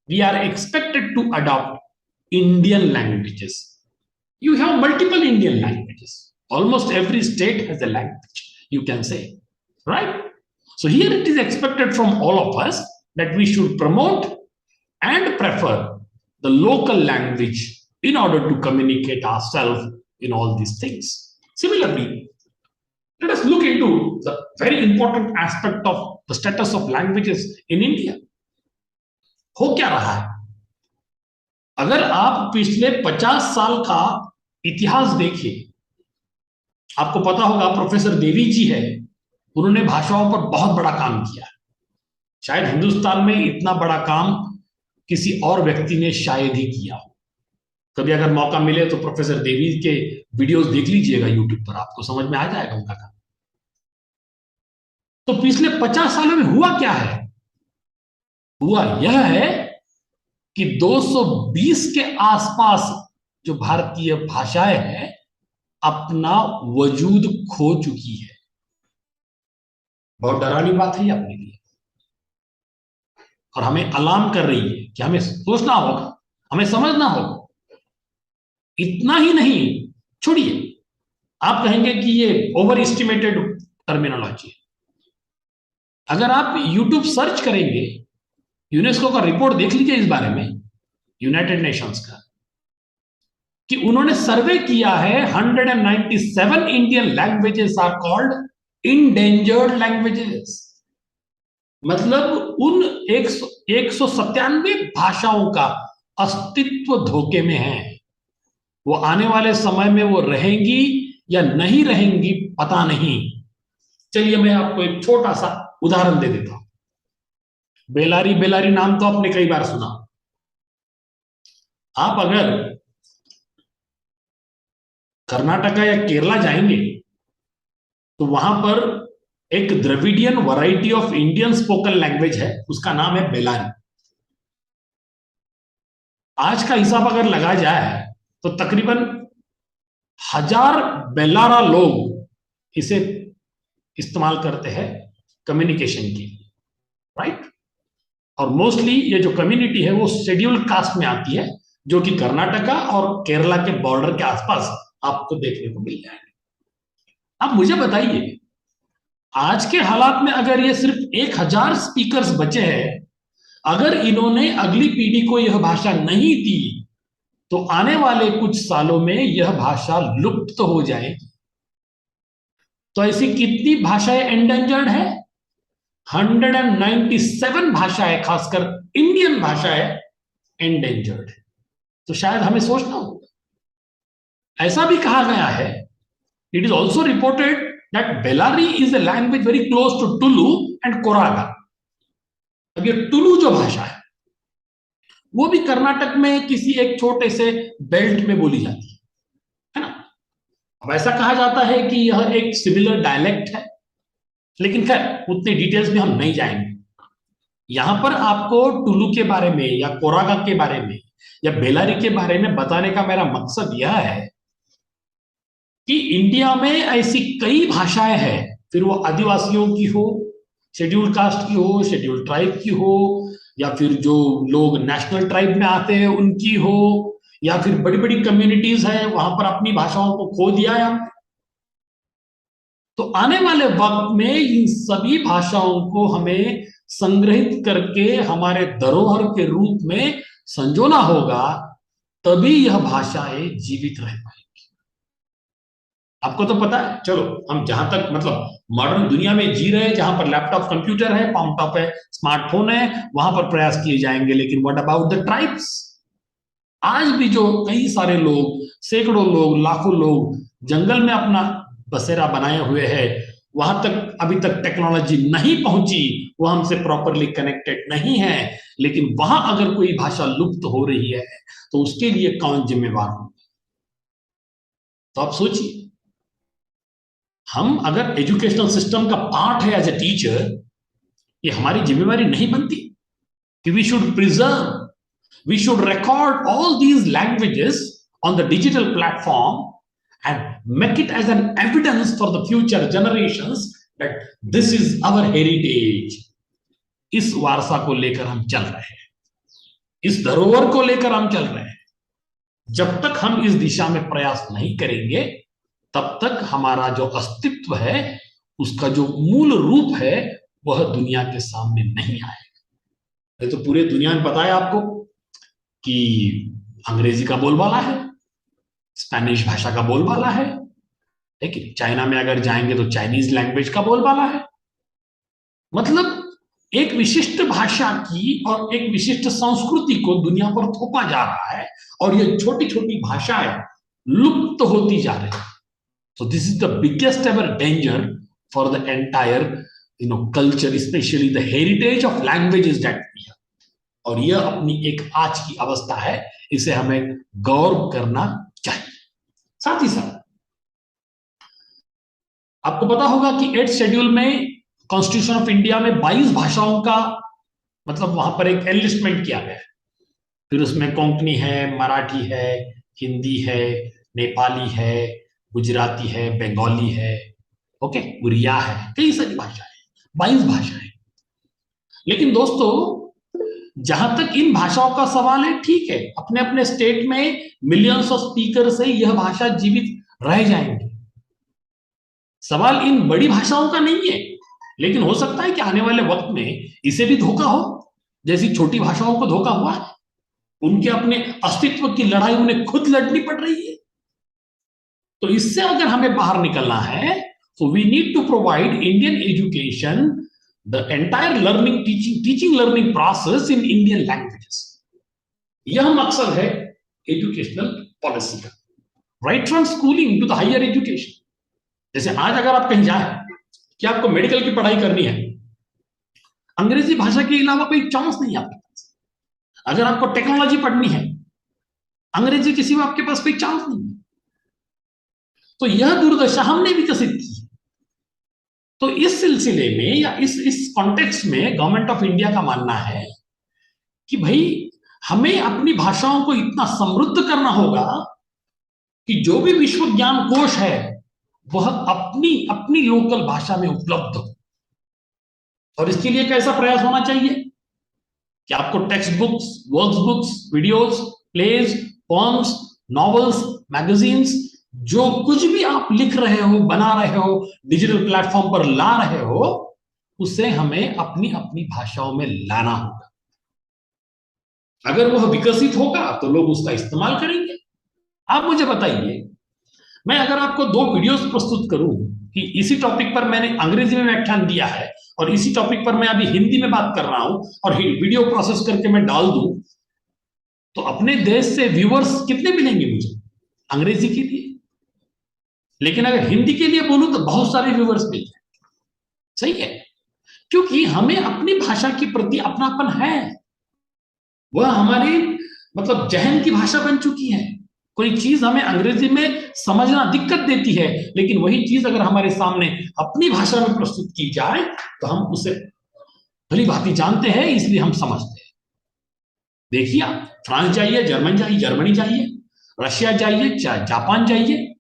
we are expected to adopt Indian languages. You have multiple Indian languages, almost every state has a language, you can say, right? So here it is expected from all of us that we should promote and prefer the local language in order to communicate ourselves in all these things. Similarly, let us look into the very important aspect of the status of languages in India. हो क्या रहा है? अगर आप पिछले 50 साल का इतिहास देखिए, आपको पता होगा प्रोफेसर देवी जी है, उन्होंने भाषाओं पर बहुत बड़ा काम किया। शायद हिंदुस्तान में इतना बड़ा काम किसी और व्यक्ति ने शायद ही किया हो। कभी अगर मौका मिले तो प्रोफेसर देवी के वीडियोस देख लीजिएगा यूट्यूब पर, आपको समझ में आ जाएगा उनका काम। तो पिछले 50 सालों में हुआ क्या है? हुआ यह है कि 220 के आसपास जो भारतीय भाषाएं हैं अपना वजूद खो चुकी है। बहुत डरावनी बात है अपने लिए, और हमें अलार्म कर रही है कि हमें सोचना होगा, हमें समझना होगा। इतना ही नहीं, छोड़िए, आप कहेंगे कि ये ओवर एस्टिमेटेड टर्मिनोलॉजी है। अगर आप यूट्यूब सर्च करेंगे, यूनेस्को का रिपोर्ट देख लीजिए इस बारे में, यूनाइटेड नेशंस का, कि उन्होंने सर्वे किया है 197 Indian languages are called endangered languages. मतलब उन 197 भाषाओं का अस्तित्व धोखे में है। वो आने वाले समय में वो रहेंगी या नहीं रहेंगी पता नहीं। चलिए मैं आपको एक छोटा सा उदाहरण दे देता हूं। बेलारी, बेलारी नाम तो आपने कई बार सुना। आप अगर कर्नाटका या केरला जाएंगे तो वहां पर एक Dravidian variety of Indian spoken language है, उसका नाम है बेलारी। आज का हिसाब अगर लगा जाए तो तकरीबन 1000 बेलारा लोग इसे इस्तेमाल करते हैं कम्युनिकेशन के लिए, राइट? और मोस्टली ये जो कम्युनिटी है वो शेड्यूल्ड कास्ट में आती है, जो कि कर्नाटका और केरला के बॉर्डर के आसपास आपको देखने को मिल जाएगा। अब मुझे बताइए, आज के हालात में अगर ये सिर्फ 1000 स्पीकर्स बचे हैं, अगर इन्होंने अगली पीढ़ी को यह भाषा नहीं दी तो आने वाले कुछ सालों में यह भाषा लुप्त हो जाएगी। तो ऐसी कितनी भाषाएं एंडेंजर्ड है? 197 भाषाएं, खासकर इंडियन भाषाएं एंडेंजर्ड है। तो शायद हमें सोचना होगा। ऐसा भी कहा गया है, it is also reported that Belari is a language very close to Tulu and Koraga. अब ये टुलू जो भाषा है वो भी कर्नाटक में किसी एक छोटे से बेल्ट में बोली जाती है ना। अब ऐसा कहा जाता है कि यह एक सिमिलर डायलेक्ट है, लेकिन खैर उतने डिटेल्स में हम नहीं जाएंगे। यहां पर आपको टुलू के बारे में या कोरागा के बारे में या बेलारी के बारे में बताने का मेरा मकसद यह है कि इंडिया में ऐसी कई भाषाएं हैं, फिर वो आदिवासियों की हो, शेड्यूल कास्ट की हो, शेड्यूल ट्राइब की हो, या फिर जो लोग नेशनल ट्राइब में आते हैं उनकी हो, या फिर बड़ी बड़ी कम्युनिटीज है वहां पर अपनी भाषाओं को खो दिया है। तो आने वाले वक्त में इन सभी भाषाओं को हमें संग्रहित करके हमारे धरोहर के रूप में संजोना होगा, तभी यह भाषाएं जीवित रह पाएंगी। आपको तो पता है। चलो हम जहां तक मतलब मॉडर्न दुनिया में जी रहे हैं, जहां पर लैपटॉप कंप्यूटर है, पाम टॉप है, स्मार्टफोन है, वहां पर प्रयास किए जाएंगे, लेकिन व्हाट अबाउट द ट्राइब्स? आज भी जो कई सारे लोग, सैकड़ों लोग, लाखों लोग जंगल में अपना बसेरा बनाए हुए हैं, वहां तक अभी तक टेक्नोलॉजी नहीं पहुंची, वो हमसे प्रॉपरली कनेक्टेड नहीं है, लेकिन वहां अगर कोई भाषा लुप्त हो रही है तो उसके लिए कौन जिम्मेवार होगा? तो आप सोचिए, हम अगर एजुकेशनल सिस्टम का पार्ट है एज ए टीचर, ये हमारी जिम्मेवारी नहीं बनती कि we should preserve, we should record all these languages on the digital platform and make it as an evidence for the future generations that this is our heritage. इस वारसा को लेकर हम चल रहे हैं, इस धरोहर को लेकर हम चल रहे हैं। जब तक हम इस दिशा में प्रयास नहीं करेंगे, तब तक हमारा जो अस्तित्व है, उसका जो मूल रूप है, वह दुनिया के सामने नहीं आएगा। ये तो पूरे दुनिया में पता है आपको कि अंग्रेजी का बोलबाला है, स्पेनिश भाषा का बोलबाला है, लेकिन चाइना में अगर जाएंगे तो चाइनीज लैंग्वेज का बोलबाला है। मतलब एक विशिष्ट भाषा की और एक विशिष्ट संस्कृति को दुनिया पर थोपा जा रहा है, और ये छोटी छोटी भाषाएं लुप्त होती जा रही है। So this is the biggest ever danger for the entire culture, specially the heritage of languages that we have. और यह अपनी एक आज की अवस्था है, इसे हमें गौर करना चाहिए। साथ ही साथ आपको पता होगा कि 8th शेड्यूल में कॉन्स्टिट्यूशन ऑफ इंडिया में 22 भाषाओं का मतलब वहां पर एक एनलिस्टमेंट किया गया है। फिर उसमें कोंकणी है, मराठी है, हिंदी है, नेपाली है, गुजराती है, बंगाली है, ओके, उड़िया है, कई सारी भाषाएं, 22 भाषाएं। लेकिन दोस्तों, जहां तक इन भाषाओं का सवाल है, ठीक है, अपने अपने स्टेट में मिलियंस ऑफ स्पीकर से यह भाषा जीवित रह जाएंगे। सवाल इन बड़ी भाषाओं का नहीं है, लेकिन हो सकता है कि आने वाले वक्त में इसे भी धोखा हो, जैसी छोटी भाषाओं को धोखा हुआ है। उनके अपने अस्तित्व की लड़ाई उन्हें खुद लड़नी पड़ रही है। तो इससे अगर हमें बाहर निकलना है, तो we need to provide Indian education the entire learning teaching learning process in Indian languages. यह मकसद है एजुकेशनल पॉलिसी का, right from schooling to the higher education. जैसे आज अगर आप कहीं जाए कि आपको मेडिकल की पढ़ाई करनी है, अंग्रेजी भाषा के अलावा कोई चांस नहीं आपके पास। अगर आपको टेक्नोलॉजी पढ़नी है, अंग्रेजी के सिवा आपके पास कोई चांस नहीं है। तो यह दुर्दशा हमने विकसित की। तो इस सिलसिले में या इस कॉन्टेक्स्ट में गवर्नमेंट ऑफ इंडिया का मानना है कि भाई हमें अपनी भाषाओं को इतना समृद्ध करना होगा कि जो भी विश्व ज्ञान कोश है वह अपनी अपनी लोकल भाषा में उपलब्ध हो। और इसके लिए कैसा प्रयास होना चाहिए कि आपको text books, workbooks, videos, plays, poems, novels, magazines, जो कुछ भी आप लिख रहे हो, बना रहे हो, डिजिटल प्लेटफॉर्म पर ला रहे हो, उसे हमें अपनी अपनी भाषाओं में लाना होगा। अगर वह विकसित होगा तो लोग उसका इस्तेमाल करेंगे। आप मुझे बताइए, मैं अगर आपको 2 वीडियोस प्रस्तुत करूं कि इसी टॉपिक पर मैंने अंग्रेजी में व्याख्यान दिया है और इसी टॉपिक पर मैं अभी हिंदी में बात कर रहा हूं, और वीडियो प्रोसेस करके मैं डाल दूं, तो अपने देश से व्यूअर्स कितने मिलेंगे मुझे अंग्रेजी के लिए? लेकिन अगर हिंदी के लिए बोलूं तो बहुत सारे व्यूअर्स मिल जाए। सही है, क्योंकि हमें अपनी भाषा के प्रति अपनापन है। वह हमारी मतलब जहन की भाषा बन चुकी है। कोई चीज हमें अंग्रेजी में समझना दिक्कत देती है, लेकिन वही चीज अगर हमारे सामने अपनी भाषा में प्रस्तुत की जाए तो हम उसे भली भांति जानते हैं, इसलिए हम समझते हैं। देखिए, आप फ्रांस जाइए, जर्मनी जाइए, रशिया जाइए, जापान जाइए,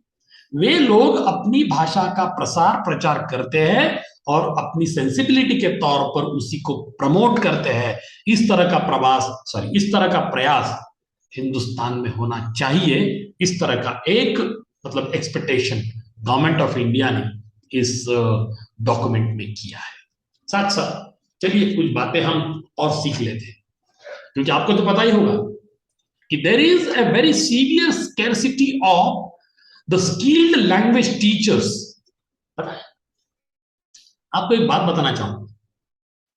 वे लोग अपनी भाषा का प्रसार प्रचार करते हैं और अपनी सेंसिबिलिटी के तौर पर उसी को प्रमोट करते हैं। इस तरह का प्रयास हिंदुस्तान में होना चाहिए। इस तरह का एक मतलब एक्सपेक्टेशन गवर्नमेंट ऑफ इंडिया ने इस डॉक्यूमेंट में किया है। साथ साथ चलिए कुछ बातें हम और सीख लेते हैं, क्योंकि आपको तो पता ही होगा कि there is a very severe scarcity of the skilled language teachers. पता है, आपको एक बात बताना चाहूंगा,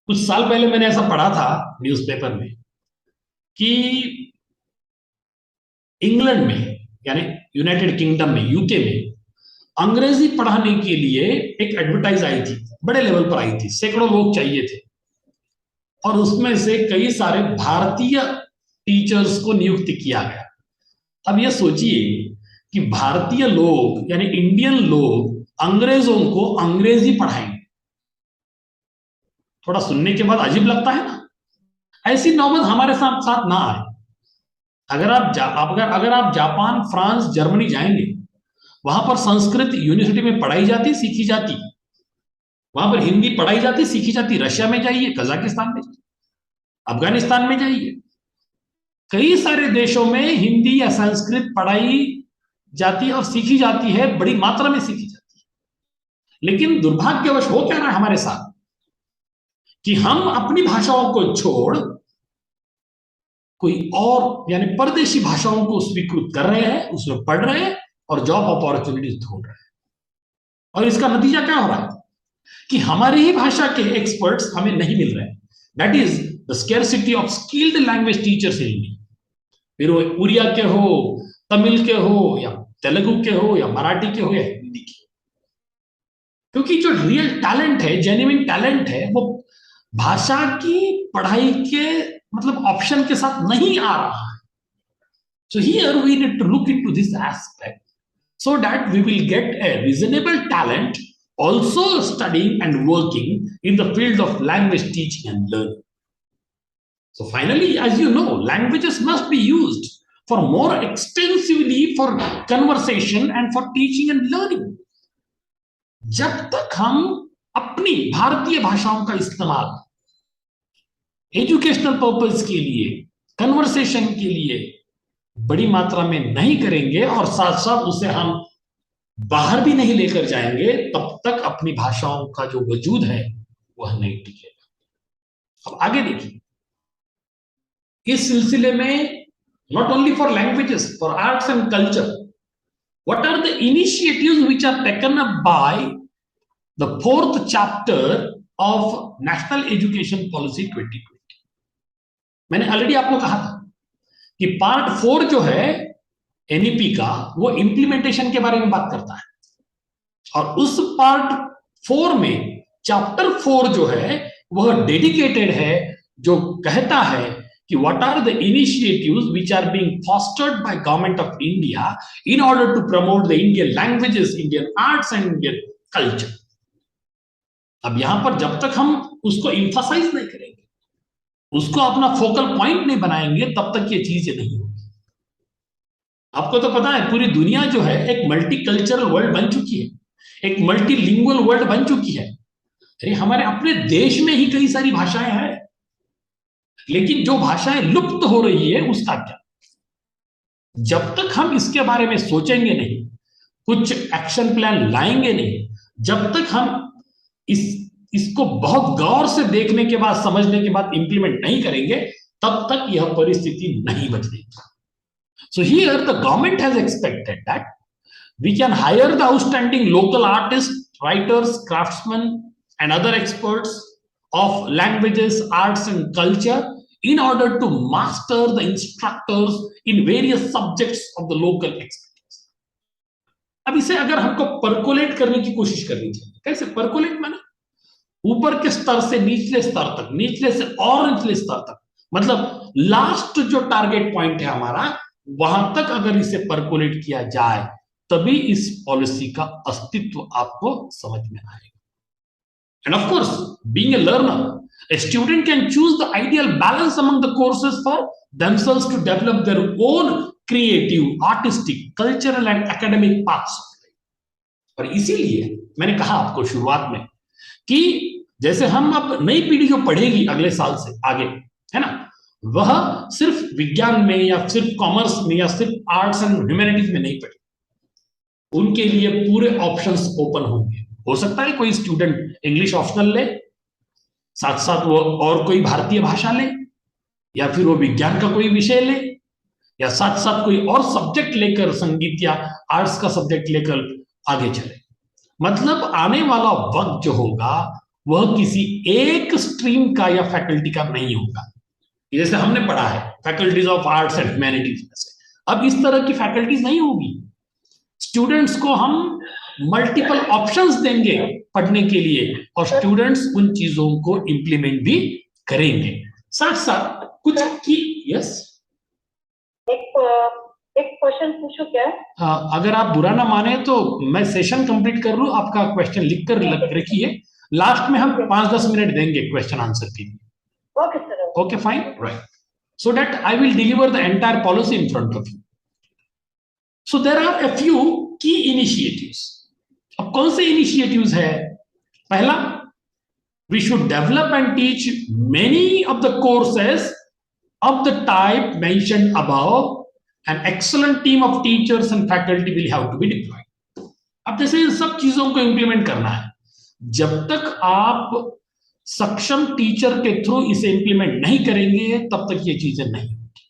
कुछ साल पहले मैंने ऐसा पढ़ा था न्यूज़पेपर में कि इंग्लैंड में, यानी यूनाइटेड किंगडम में, यूके में, अंग्रेजी पढ़ाने के लिए एक एडवर्टाइज आई थी, बड़े लेवल पर आई थी, सैकड़ों लोग चाहिए थे, और उसमें से कई सारे भारतीय टीचर्स को नियुक्त किया गया। अब ये सोचिए कि भारतीय लोग यानी इंडियन लोग अंग्रेजों को अंग्रेजी पढ़ाएंगे। थोड़ा सुनने के बाद अजीब लगता है ना? ऐसी नौबत हमारे साथ साथ ना आए। अगर आप जापान, फ्रांस, जर्मनी जाएंगे, वहां पर संस्कृत यूनिवर्सिटी में पढ़ाई जाती, सीखी जाती, वहां पर हिंदी पढ़ाई जाती, सीखी जाती। रशिया में जाइए, कजाकिस्तान में जाइए, अफगानिस्तान में जाइए, कई सारे देशों में हिंदी या संस्कृत पढ़ाई जाती है और सीखी जाती है, बड़ी मात्रा में सीखी जाती है। लेकिन दुर्भाग्यवश हो क्या रहा है हमारे साथ कि हम अपनी भाषाओं को छोड़ कोई और यानी परदेशी भाषाओं को स्वीकृत कर रहे हैं, उसमें पढ़ रहे हैं और जॉब अपॉर्चुनिटीज ढूंढ रहे हैं। और इसका नतीजा क्या हो रहा है कि हमारी ही भाषा के एक्सपर्ट्स हमें नहीं मिल रहे हैं। That is the scarcity of skilled language teachers in India. फिर वो उड़िया के हो, तमिल के हो, या तेलुगु के हो, या मराठी के हो, या हिंदी के। क्योंकि जो रियल टैलेंट है, जेन्युइन टैलेंट है, वो भाषा की पढ़ाई के मतलब ऑप्शन के साथ नहीं आ रहा है। So here we need to look into this aspect so that we will get a reasonable talent also studying and working in the field of language teaching and learning. So finally, as you know, languages must be used for more extensively for conversation and for teaching and learning. जब तक हम अपनी भारतीय भाषाओं का इस्तेमाल educational purpose के लिए, कन्वर्सेशन के लिए बड़ी मात्रा में नहीं करेंगे और साथ साथ उसे हम बाहर भी नहीं लेकर जाएंगे, तब तक अपनी भाषाओं का जो वजूद है वह नहीं टिकेगा। अब आगे देखिए, इस सिलसिले में not only for languages, for arts and culture, what are the initiatives which are taken up by the 4th chapter of national education policy 2020। मैंने ऑलरेडी आपको कहा था कि पार्ट 4 जो है एनईपी का, वो इंप्लीमेंटेशन के बारे में बात करता है, और उस पार्ट 4 में चैप्टर 4 जो है वह डेडिकेटेड है, जो कहता है कि what are the initiatives which are being fostered by government of India in order to promote the Indian languages, Indian arts and Indian culture. अब यहां पर जब तक हम उसको इंफसाइज नहीं करेंगे, उसको अपना फोकल पॉइंट नहीं बनाएंगे, तब तक ये चीजें नहीं होगी। आपको तो पता है पूरी दुनिया जो है एक मल्टीकल्चरल वर्ल्ड बन चुकी है, एक मल्टीलिंगुअल वर्ल्ड बन चुकी है। अरे हमारे अपने देश में ही कई सारी भाषाएं हैं, लेकिन जो भाषाएं लुप्त हो रही है उसका क्या? जब तक हम इसके बारे में सोचेंगे नहीं, कुछ एक्शन प्लान लाएंगे नहीं, जब तक हम इसको बहुत गौर से देखने के बाद, समझने के बाद इंप्लीमेंट नहीं करेंगे, तब तक यह परिस्थिति नहीं बदलेगी। So here the government has expected that we can hire the outstanding local artists, writers, craftsmen and other experts of languages, arts and culture in order to master the instructors in various subjects of the local expertise. अब इसे अगर हमको percolate करने की कोशिश करनी चाहिए। कैसे परकोलेट? माने ऊपर के स्तर से निचले स्तर तक, निचले से और निचले स्तर तक, मतलब लास्ट जो टारगेट पॉइंट है हमारा, वहां तक अगर इसे परकोलेट किया जाए, तभी इस पॉलिसी का अस्तित्व आपको समझ में आएगा। End of course, being a learner, a student can choose the ideal balance among the courses for themselves to develop their own creative, artistic, cultural and academic paths. और इसीलिए मैंने कहा आपको शुरुआत में कि जैसे हम अब नई पीढ़ी जो पढ़ेगी अगले साल से आगे, है ना, वह सिर्फ विज्ञान में या सिर्फ कॉमर्स में या सिर्फ आर्ट्स एंड ह्यूमैनिटीज में नहीं पढ़ेगी। उनके लिए पूरे ऑप्शंस ओपन होंगे। हो सकता है कोई स्टूडेंट इंग्लिश ऑप्शनल ले, साथ साथ वो और कोई भारतीय भाषा ले, या फिर वो विज्ञान का कोई विषय ले, या साथ साथ कोई और सब्जेक्ट लेकर, संगीत या आर्ट्स का सब्जेक्ट लेकर आगे चले। मतलब आने वाला वक्त जो होगा वह किसी एक स्ट्रीम का या फैकल्टी का नहीं होगा। जैसे हमने पढ़ा है faculties of arts and humanities में से, अब इस तरह की फैकल्टीज नहीं होगी। स्टूडेंट्स को हम मल्टीपल ऑप्शंस देंगे पढ़ने के लिए और स्टूडेंट्स उन चीजों को इंप्लीमेंट भी करेंगे। साथ साथ कुछ की यस एक क्वेश्चन पूछूं क्या? अगर आप बुरा ना माने तो मैं सेशन कंप्लीट कर लूं, आपका क्वेश्चन लिख कर रखिए, लास्ट में हम 5-10 मिनट देंगे क्वेश्चन आंसर के लिए। Okay sir. Okay, fine, right. So that I will deliver the entire policy in front of you. So there are a few key initiatives. अब कौन से initiatives है? पहला, we should develop and teach many of the courses of the type mentioned above. An excellent team of teachers and faculty will have to be deployed. अब जैसे इन सब चीजों को implement करना है, जब तक आप सक्षम टीचर के थ्रू इसे इंप्लीमेंट नहीं करेंगे तब तक ये चीजें नहीं होंगी।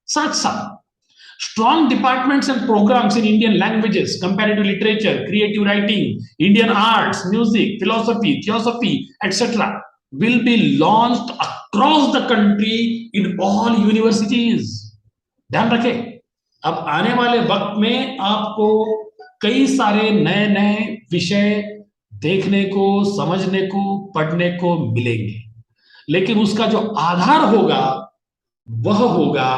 साथ साथ strong departments and programmes in Indian languages, comparative literature, creative writing, Indian arts, music, philosophy, theosophy etcetera will be launched across the country in all universities. ध्यान रखें, अब आने वाले वक्त में आपको कई सारे नए नए विषय देखने को, समझने को, पढ़ने को मिलेंगे, लेकिन उसका जो आधार होगा वह होगा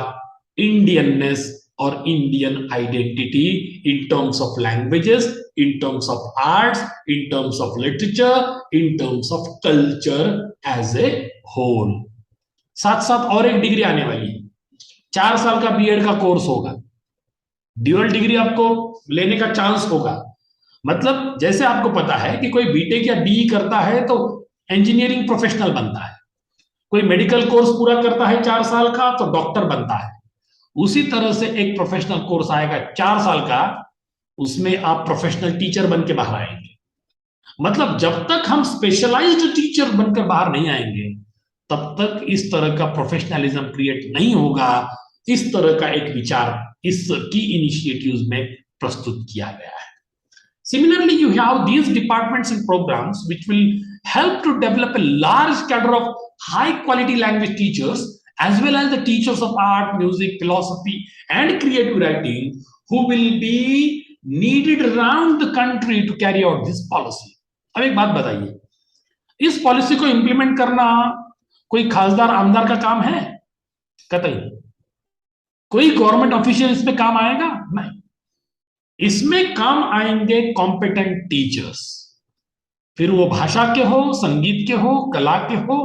इंडियननेस और Indian identity in terms of languages, in terms of arts, in terms of literature, in terms of culture as a whole. साथ साथ और एक डिग्री आने वाली है, 4 साल का बीएड का कोर्स होगा, ड्यूअल डिग्री आपको लेने का चांस होगा। मतलब जैसे आपको पता है कि कोई बीटेक या बीई करता है तो इंजीनियरिंग प्रोफेशनल बनता है, कोई मेडिकल कोर्स पूरा करता है 4 साल का तो डॉक्टर बनता है, उसी तरह से एक प्रोफेशनल कोर्स आएगा 4 साल का, उसमें आप प्रोफेशनल टीचर बन के बाहर आएंगे। मतलब जब तक हम स्पेशलाइज्ड टीचर बनकर बाहर नहीं आएंगे तब तक इस तरह का प्रोफेशनलिज्म क्रिएट नहीं होगा। इस तरह का एक विचार इस की इनिशिएटिव्स में प्रस्तुत किया गया है। Similarly, you have these departments and programs which will help to develop a large cadre of high quality language teachers as well as the teachers of art, music, philosophy and creative writing who will be needed around the country to carry out this policy. अब एक बात बताइए, इस policy को implement करना कोई खासदार आमदार का काम है? कतई। कोई गवर्नमेंट ऑफिशियल इसमें काम आएगा? नहीं। इसमें काम आएंगे कॉम्पिटेंट टीचर्स, फिर वो भाषा के हो, संगीत के हो, कला के हो,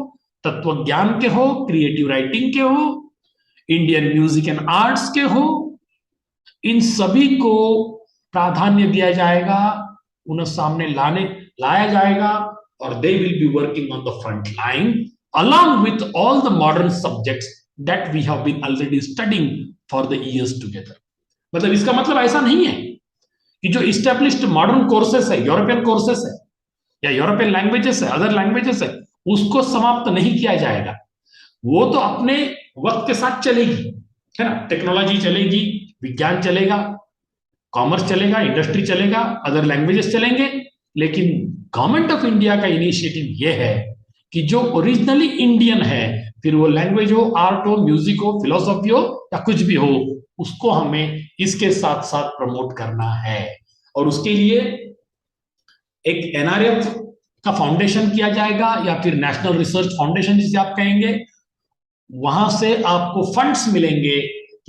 तत्वज्ञान के हो, क्रिएटिव राइटिंग के हो, इंडियन म्यूजिक एंड आर्ट्स के हो, इन सभी को प्राधान्य दिया जाएगा, उन्हें सामने लाया जाएगा और they will be working on the front line along with all the modern subjects that we have been already studying for the years together. मतलब इसका मतलब ऐसा नहीं है कि जो इस्टेब्लिश्ड मॉडर्न कोर्सेस है, यूरोपियन कोर्सेस है या यूरोपियन लैंग्वेजेस है, अदर लैंग्वेजेस है, उसको समाप्त नहीं किया जाएगा। वो तो अपने वक्त के साथ चलेगी, है ना। टेक्नोलॉजी चलेगी, विज्ञान चलेगा, कॉमर्स चलेगा, इंडस्ट्री चलेगा, अदर लैंग्वेजेस चलेंगे, लेकिन गवर्नमेंट ऑफ इंडिया का इनिशिएटिव ये है कि जो ओरिजिनली इंडियन है, फिर वो लैंग्वेज हो, आर्ट हो, म्यूजिक हो, फिलोसॉफी हो या कुछ भी हो, उसको हमें इसके साथ साथ प्रमोट करना है। और उसके लिए एक एनआरएफ का फाउंडेशन किया जाएगा या फिर नेशनल रिसर्च फाउंडेशन जिसे आप कहेंगे, वहां से आपको फंड्स मिलेंगे।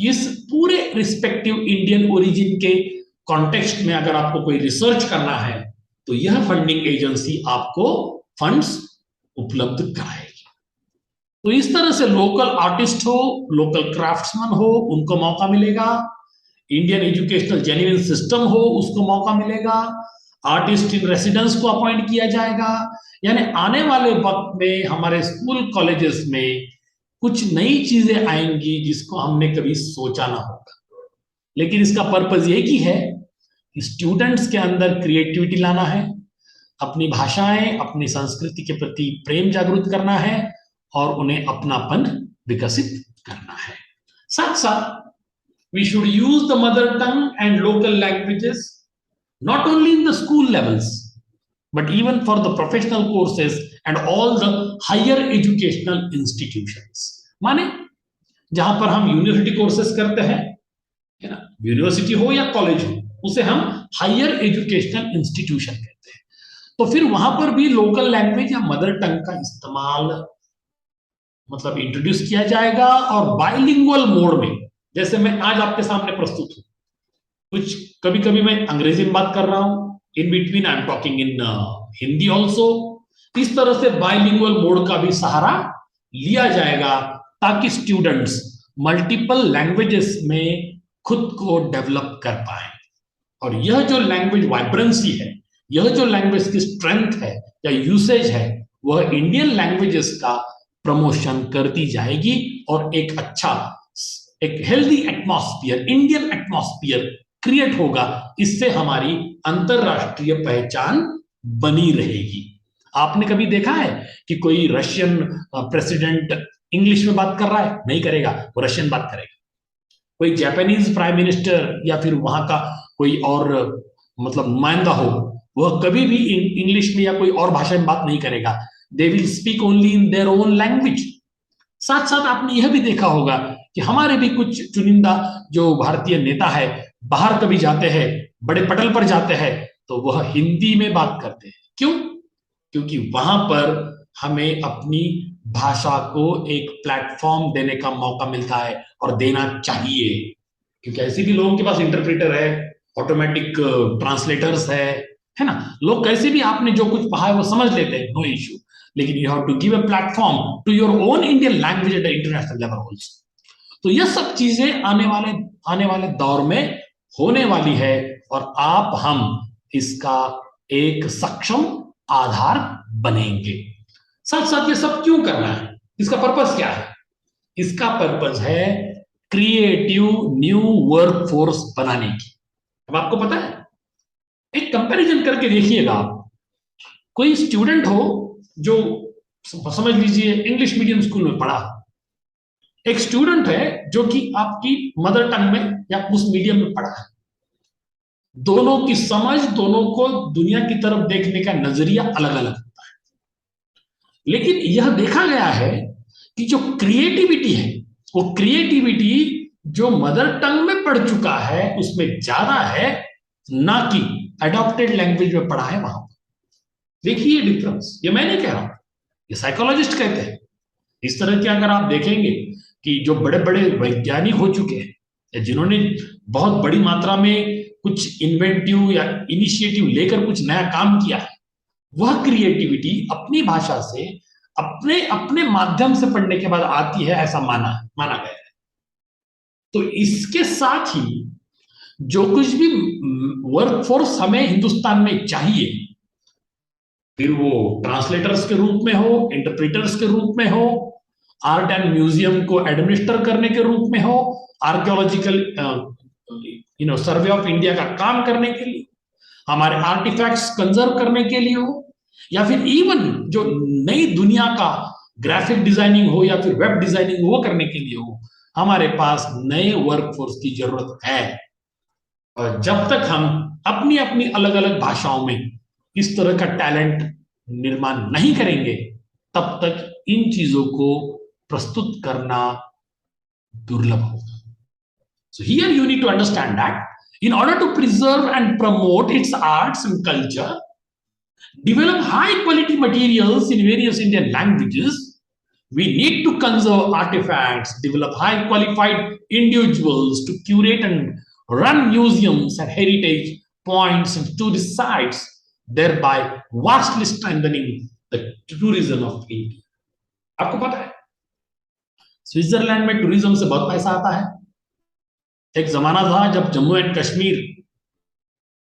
इस पूरे रिस्पेक्टिव इंडियन ओरिजिन के कॉन्टेक्स्ट में अगर आपको कोई रिसर्च करना है तो यह फंडिंग एजेंसी आपको फंड्स उपलब्ध कराएगी। तो इस तरह से लोकल आर्टिस्ट हो, लोकल क्राफ्ट्समैन हो, उनको मौका मिलेगा। इंडियन एजुकेशनल जेन्युइन सिस्टम हो, उसको मौका मिलेगा। आर्टिस्ट इन रेसिडेंस को अपॉइंट किया जाएगा। यानी आने वाले वक्त में हमारे स्कूल कॉलेजेस में कुछ नई चीजें आएंगी जिसको हमने कभी सोचा ना होगा, लेकिन इसका पर्पस एक ही है कि स्टूडेंट्स के अंदर क्रिएटिविटी लाना है, अपनी भाषाएं, अपनी संस्कृति के प्रति प्रेम जागृत करना है और उन्हें अपनापन विकसित करना है। साथ साथ we should use the mother tongue and local languages not only in the school levels but even for the professional courses and all the higher educational institutions. माने जहां पर हम यूनिवर्सिटी कोर्सेस करते हैं, है ना, यूनिवर्सिटी हो या कॉलेज हो, उसे हम हायर एजुकेशनल इंस्टीट्यूशन कहते हैं। तो फिर वहां पर भी लोकल लैंग्वेज या मदर टंग का इस्तेमाल मतलब इंट्रोड्यूस किया जाएगा और बाइलिंगुअल मोड में, जैसे मैं आज आपके सामने प्रस्तुत हूं, कुछ कभी कभी मैं अंग्रेजी में बात कर रहा हूं, in between I am talking in Hindi also. इस तरह से बाइलिंगुअल मोड का भी सहारा लिया जाएगा ताकि स्टूडेंट्स मल्टीपल लैंग्वेजेस में खुद को डेवलप कर पाए। और यह जो लैंग्वेज वाइब्रेंसी है, यह जो लैंग्वेज की स्ट्रेंथ है या यूसेज है, वह इंडियन लैंग्वेजेस का प्रमोशन करती जाएगी और एक अच्छा, एक healthy atmosphere, Indian atmosphere create होगा। इससे हमारी अंतरराष्ट्रीय पहचान बनी रहेगी। आपने कभी देखा है कि कोई रशियन प्रेसिडेंट इंग्लिश में बात कर रहा है? नहीं करेगा, वो रशियन बात करेगा। कोई जापानीज प्राइम मिनिस्टर या फिर वहां का कोई और मतलब नुमाइंदा हो, वह कभी भी इंग्लिश में या कोई और भाषा में बात नहीं करेगा। They will speak only in their own language. साथ साथ आपने यह भी देखा होगा कि हमारे भी कुछ चुनिंदा जो भारतीय नेता है, बाहर कभी जाते हैं, बड़े पटल पर जाते हैं, तो वह हिंदी में बात करते हैं। क्यों? क्योंकि वहां पर हमें अपनी भाषा को एक प्लेटफॉर्म देने का मौका मिलता है और देना चाहिए। क्योंकि ऐसे भी लोगों के पास इंटरप्रेटर है, ऑटोमेटिक ट्रांसलेटर्स है ना, लोग कैसे भी आपने जो कुछ पढ़ा है वो समझ लेते हैं, नो इश्यू। लेकिन you have to give a platform to your own Indian language at international level also. तो यह सब चीजें आने वाले दौर में होने वाली है और आप हम इसका एक सक्षम आधार बनेंगे। साथ साथ ये सब क्यों करना है? इसका पर्पस क्या है? इसका पर्पस है क्रिएटिव न्यू वर्क फोर्स बनाने की। अब आपको पता है, एक कंपैरिजन करके देखिएगा आप, कोई स्टूडेंट हो जो समझ लीजिए इंग्लिश मीडियम स्कूल में पढ़ा, एक स्टूडेंट है जो कि आपकी मदर टंग में या उस मीडियम में पढ़ा है। दोनों की समझ, दोनों को दुनिया की तरफ देखने का नजरिया अलग अलग होता है। लेकिन यह देखा गया है कि जो क्रिएटिविटी है, वो क्रिएटिविटी जो मदर टंग में पढ़ चुका है उसमें ज्यादा है, ना कि अडॉप्टेड लैंग्वेज में पढ़ा है वहां। देखिए डिफरेंस, ये मैं नहीं कह रहा हूं, ये साइकोलॉजिस्ट कहते हैं। इस तरह के अगर आप देखेंगे कि जो बड़े बड़े वैज्ञानिक हो चुके हैं, जिन्होंने बहुत बड़ी मात्रा में कुछ इन्वेंटिव या इनिशिएटिव लेकर कुछ नया काम किया है, वह क्रिएटिविटी अपनी भाषा से अपने अपने माध्यम से पढ़ने के बाद आती है, ऐसा माना गया है। तो इसके साथ ही जो कुछ भी वर्कफोर्स हमें हिंदुस्तान में चाहिए, फिर वो ट्रांसलेटर्स के रूप में हो, इंटरप्रेटर्स के रूप में हो, आर्ट एंड म्यूजियम को एडमिनिस्टर करने के रूप में हो, आर्कियोलॉजिकल सर्वे ऑफ इंडिया का काम करने के लिए, हमारे आर्टिफैक्ट्स कंजर्व करने के लिए हो, या फिर इवन जो नई दुनिया का ग्राफिक डिजाइनिंग हो या फिर वेब डिजाइनिंग वो करने के लिए हो, हमारे पास नए वर्कफोर्स की जरूरत है। और जब तक हम अपनी अपनी अलग अलग भाषाओं में इस तरह का टैलेंट निर्माण नहीं करेंगे, तब तक इन चीजों को प्रस्तुत करना दुर्लभ होगा। So here you need to understand that in order to preserve and promote its arts and culture, develop high quality materials in various Indian languages, we need to conserve artifacts, develop high qualified individuals to curate and run museums and heritage points and tourist sites, thereby vastly strengthening the tourism of India. आपको पता है Switzerland में tourism से बहुत पैसा आता है। एक जमाना था जब जम्मू एंड कश्मीर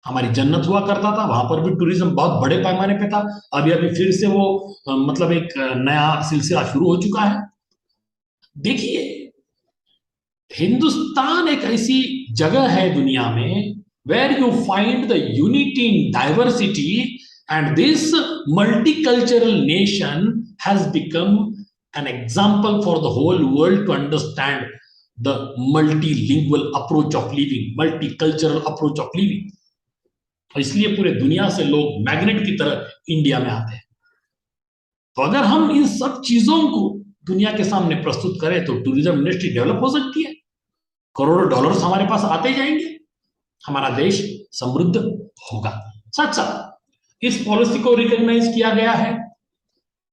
हमारी जन्नत हुआ करता था, वहां पर भी टूरिज्म बहुत बड़े पैमाने पे था। अभी फिर से वो मतलब एक नया सिलसिला शुरू हो चुका है। देखिए, हिंदुस्तान एक ऐसी जगह है दुनिया में where you find the unity in diversity, and this multicultural nation has become an example for the whole world to understand the multilingual approach of living, multicultural approach of living. और इसलिए पूरे दुनिया से लोग मैग्नेट की तरह India में आते हैं। तो अगर हम इन सब चीजों को दुनिया के सामने प्रस्तुत करें तो टूरिज्म इंडस्ट्री डेवलप हो सकती है, करोड़ों डॉलर्स हमारे पास आते जाएंगे, हमारा देश समृद्ध होगा। साथ साथ इस पॉलिसी को रिकॉग्नाइज किया गया है।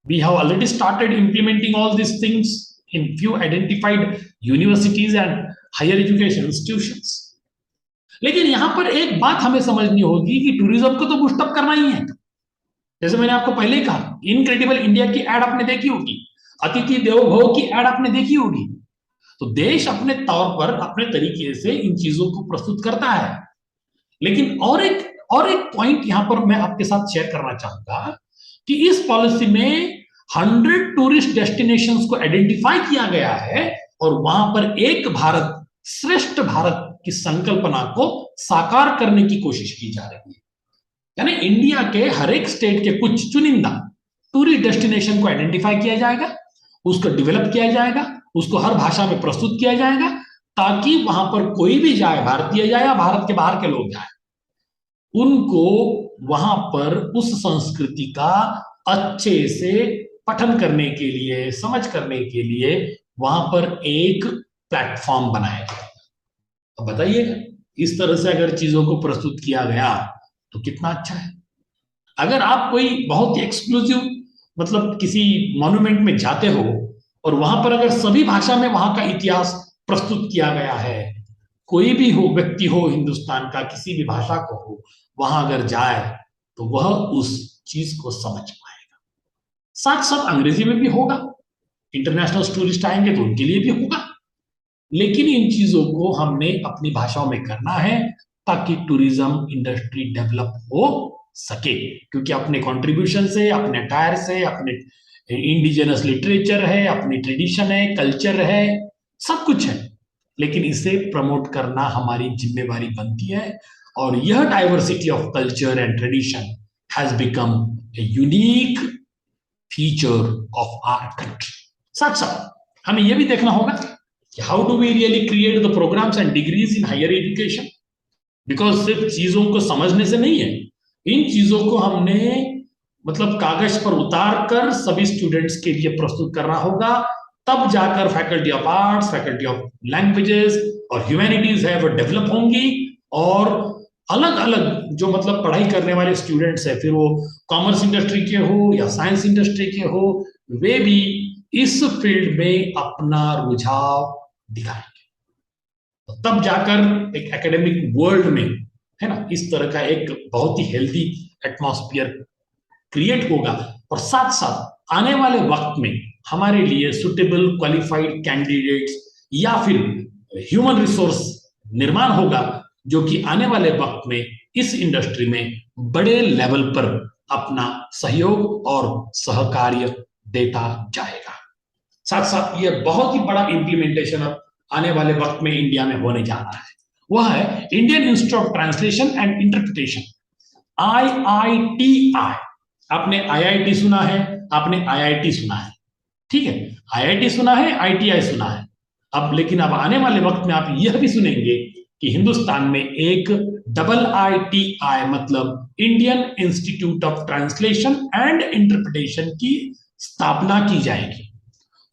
We have already started implementing all these things in few identified universities and higher education institutions. लेकिन यहां पर एक बात हमें समझनी होगी कि टूरिज्म को तो बूस्ट अप करना ही है। जैसे मैंने आपको पहले ही कहा, इनक्रेडिबल इंडिया की एड आपने देखी होगी, अतिथि देवो भव की एड आपने देखी होगी। तो देश अपने तौर पर अपने तरीके से इन चीजों को प्रस्तुत करता है। लेकिन और एक पॉइंट यहां पर मैं आपके साथ शेयर करना चाहूंगा कि इस पॉलिसी में 100 टूरिस्ट डेस्टिनेशंस को आइडेंटिफाई किया गया है और वहां पर एक भारत श्रेष्ठ भारत की संकल्पना को साकार करने की कोशिश की जा रही है। यानी इंडिया के हर एक स्टेट के कुछ चुनिंदा टूरिस्ट डेस्टिनेशन को आइडेंटिफाई किया जाएगा, उसको डेवलप किया जाएगा, उसको हर भाषा में प्रस्तुत किया जाएगा, ताकि वहां पर कोई भी जाए, भारतीय जाए या भारत के बाहर के लोग जाए, उनको वहां पर उस संस्कृति का अच्छे से पठन करने के लिए, समझ करने के लिए वहां पर एक प्लेटफॉर्म बनाया गया। अब बताइएगा, इस तरह से अगर चीजों को प्रस्तुत किया गया तो कितना अच्छा है। अगर आप कोई बहुत ही एक्सक्लूसिव मतलब किसी मॉन्यूमेंट में जाते हो और वहां पर अगर सभी भाषा में वहां का इतिहास प्रस्तुत किया गया है, कोई भी हो व्यक्ति हो हिंदुस्तान का, किसी भी भाषा को हो, वहां अगर जाए तो वह उस चीज को समझ पाएगा। साथ साथ अंग्रेजी में भी होगा, इंटरनेशनल टूरिस्ट आएंगे तो उनके लिए भी होगा। लेकिन इन चीजों को हमने अपनी भाषाओं में करना है ताकि टूरिज्म इंडस्ट्री डेवलप हो सके, क्योंकि अपने कंट्रीब्यूशन से, अपने अटायर से, अपने इंडिजिनस लिटरेचर है, अपनी ट्रेडिशन है, कल्चर है, सब कुछ है, लेकिन इसे प्रमोट करना हमारी जिम्मेवारी बनती है। और यह diversity of culture and tradition has become a unique feature of our country. साथ साथ हमें यह भी देखना होगा कि how do we really create the programmes and degrees in higher education, because सिर्फ चीजों को समझने से नहीं है, इन चीजों को हमने मतलब कागज पर उतार कर सभी स्टूडेंट्स के लिए प्रस्तुत करना होगा, तब जाकर faculty of arts, faculty of languages और ह्यूमैनिटीज है वो डेवलप होंगी। और अलग अलग जो मतलब पढ़ाई करने वाले स्टूडेंट्स है, फिर वो कॉमर्स इंडस्ट्री के हो या साइंस इंडस्ट्री के हो, वे भी इस फील्ड में अपना रुझाव दिखाएंगे। तब जाकर एक एकेडमिक वर्ल्ड में, है ना, इस तरह का एक बहुत ही हेल्दी एटमॉस्फेयर क्रिएट होगा। और साथ साथ आने वाले वक्त में हमारे लिए सुटेबल क्वालिफाइड कैंडिडेट्स या फिर ह्यूमन रिसोर्स निर्माण होगा, जो कि आने वाले वक्त में इस इंडस्ट्री में बड़े लेवल पर अपना सहयोग और सहकार्य देता जाएगा। साथ साथ ये बहुत ही बड़ा इंप्लीमेंटेशन अब आने वाले वक्त में इंडिया में होने जा रहा है, वह है Indian institute of translation and interpretation, IITI। आपने IIT सुना है, आपने IIT सुना है, ठीक है, IIT सुना है, ITI सुना है। अब लेकिन अब आने वाले वक्त में आप यह भी सुनेंगे कि हिंदुस्तान में एक IITI मतलब Indian institute of translation and interpretation की स्थापना की जाएगी।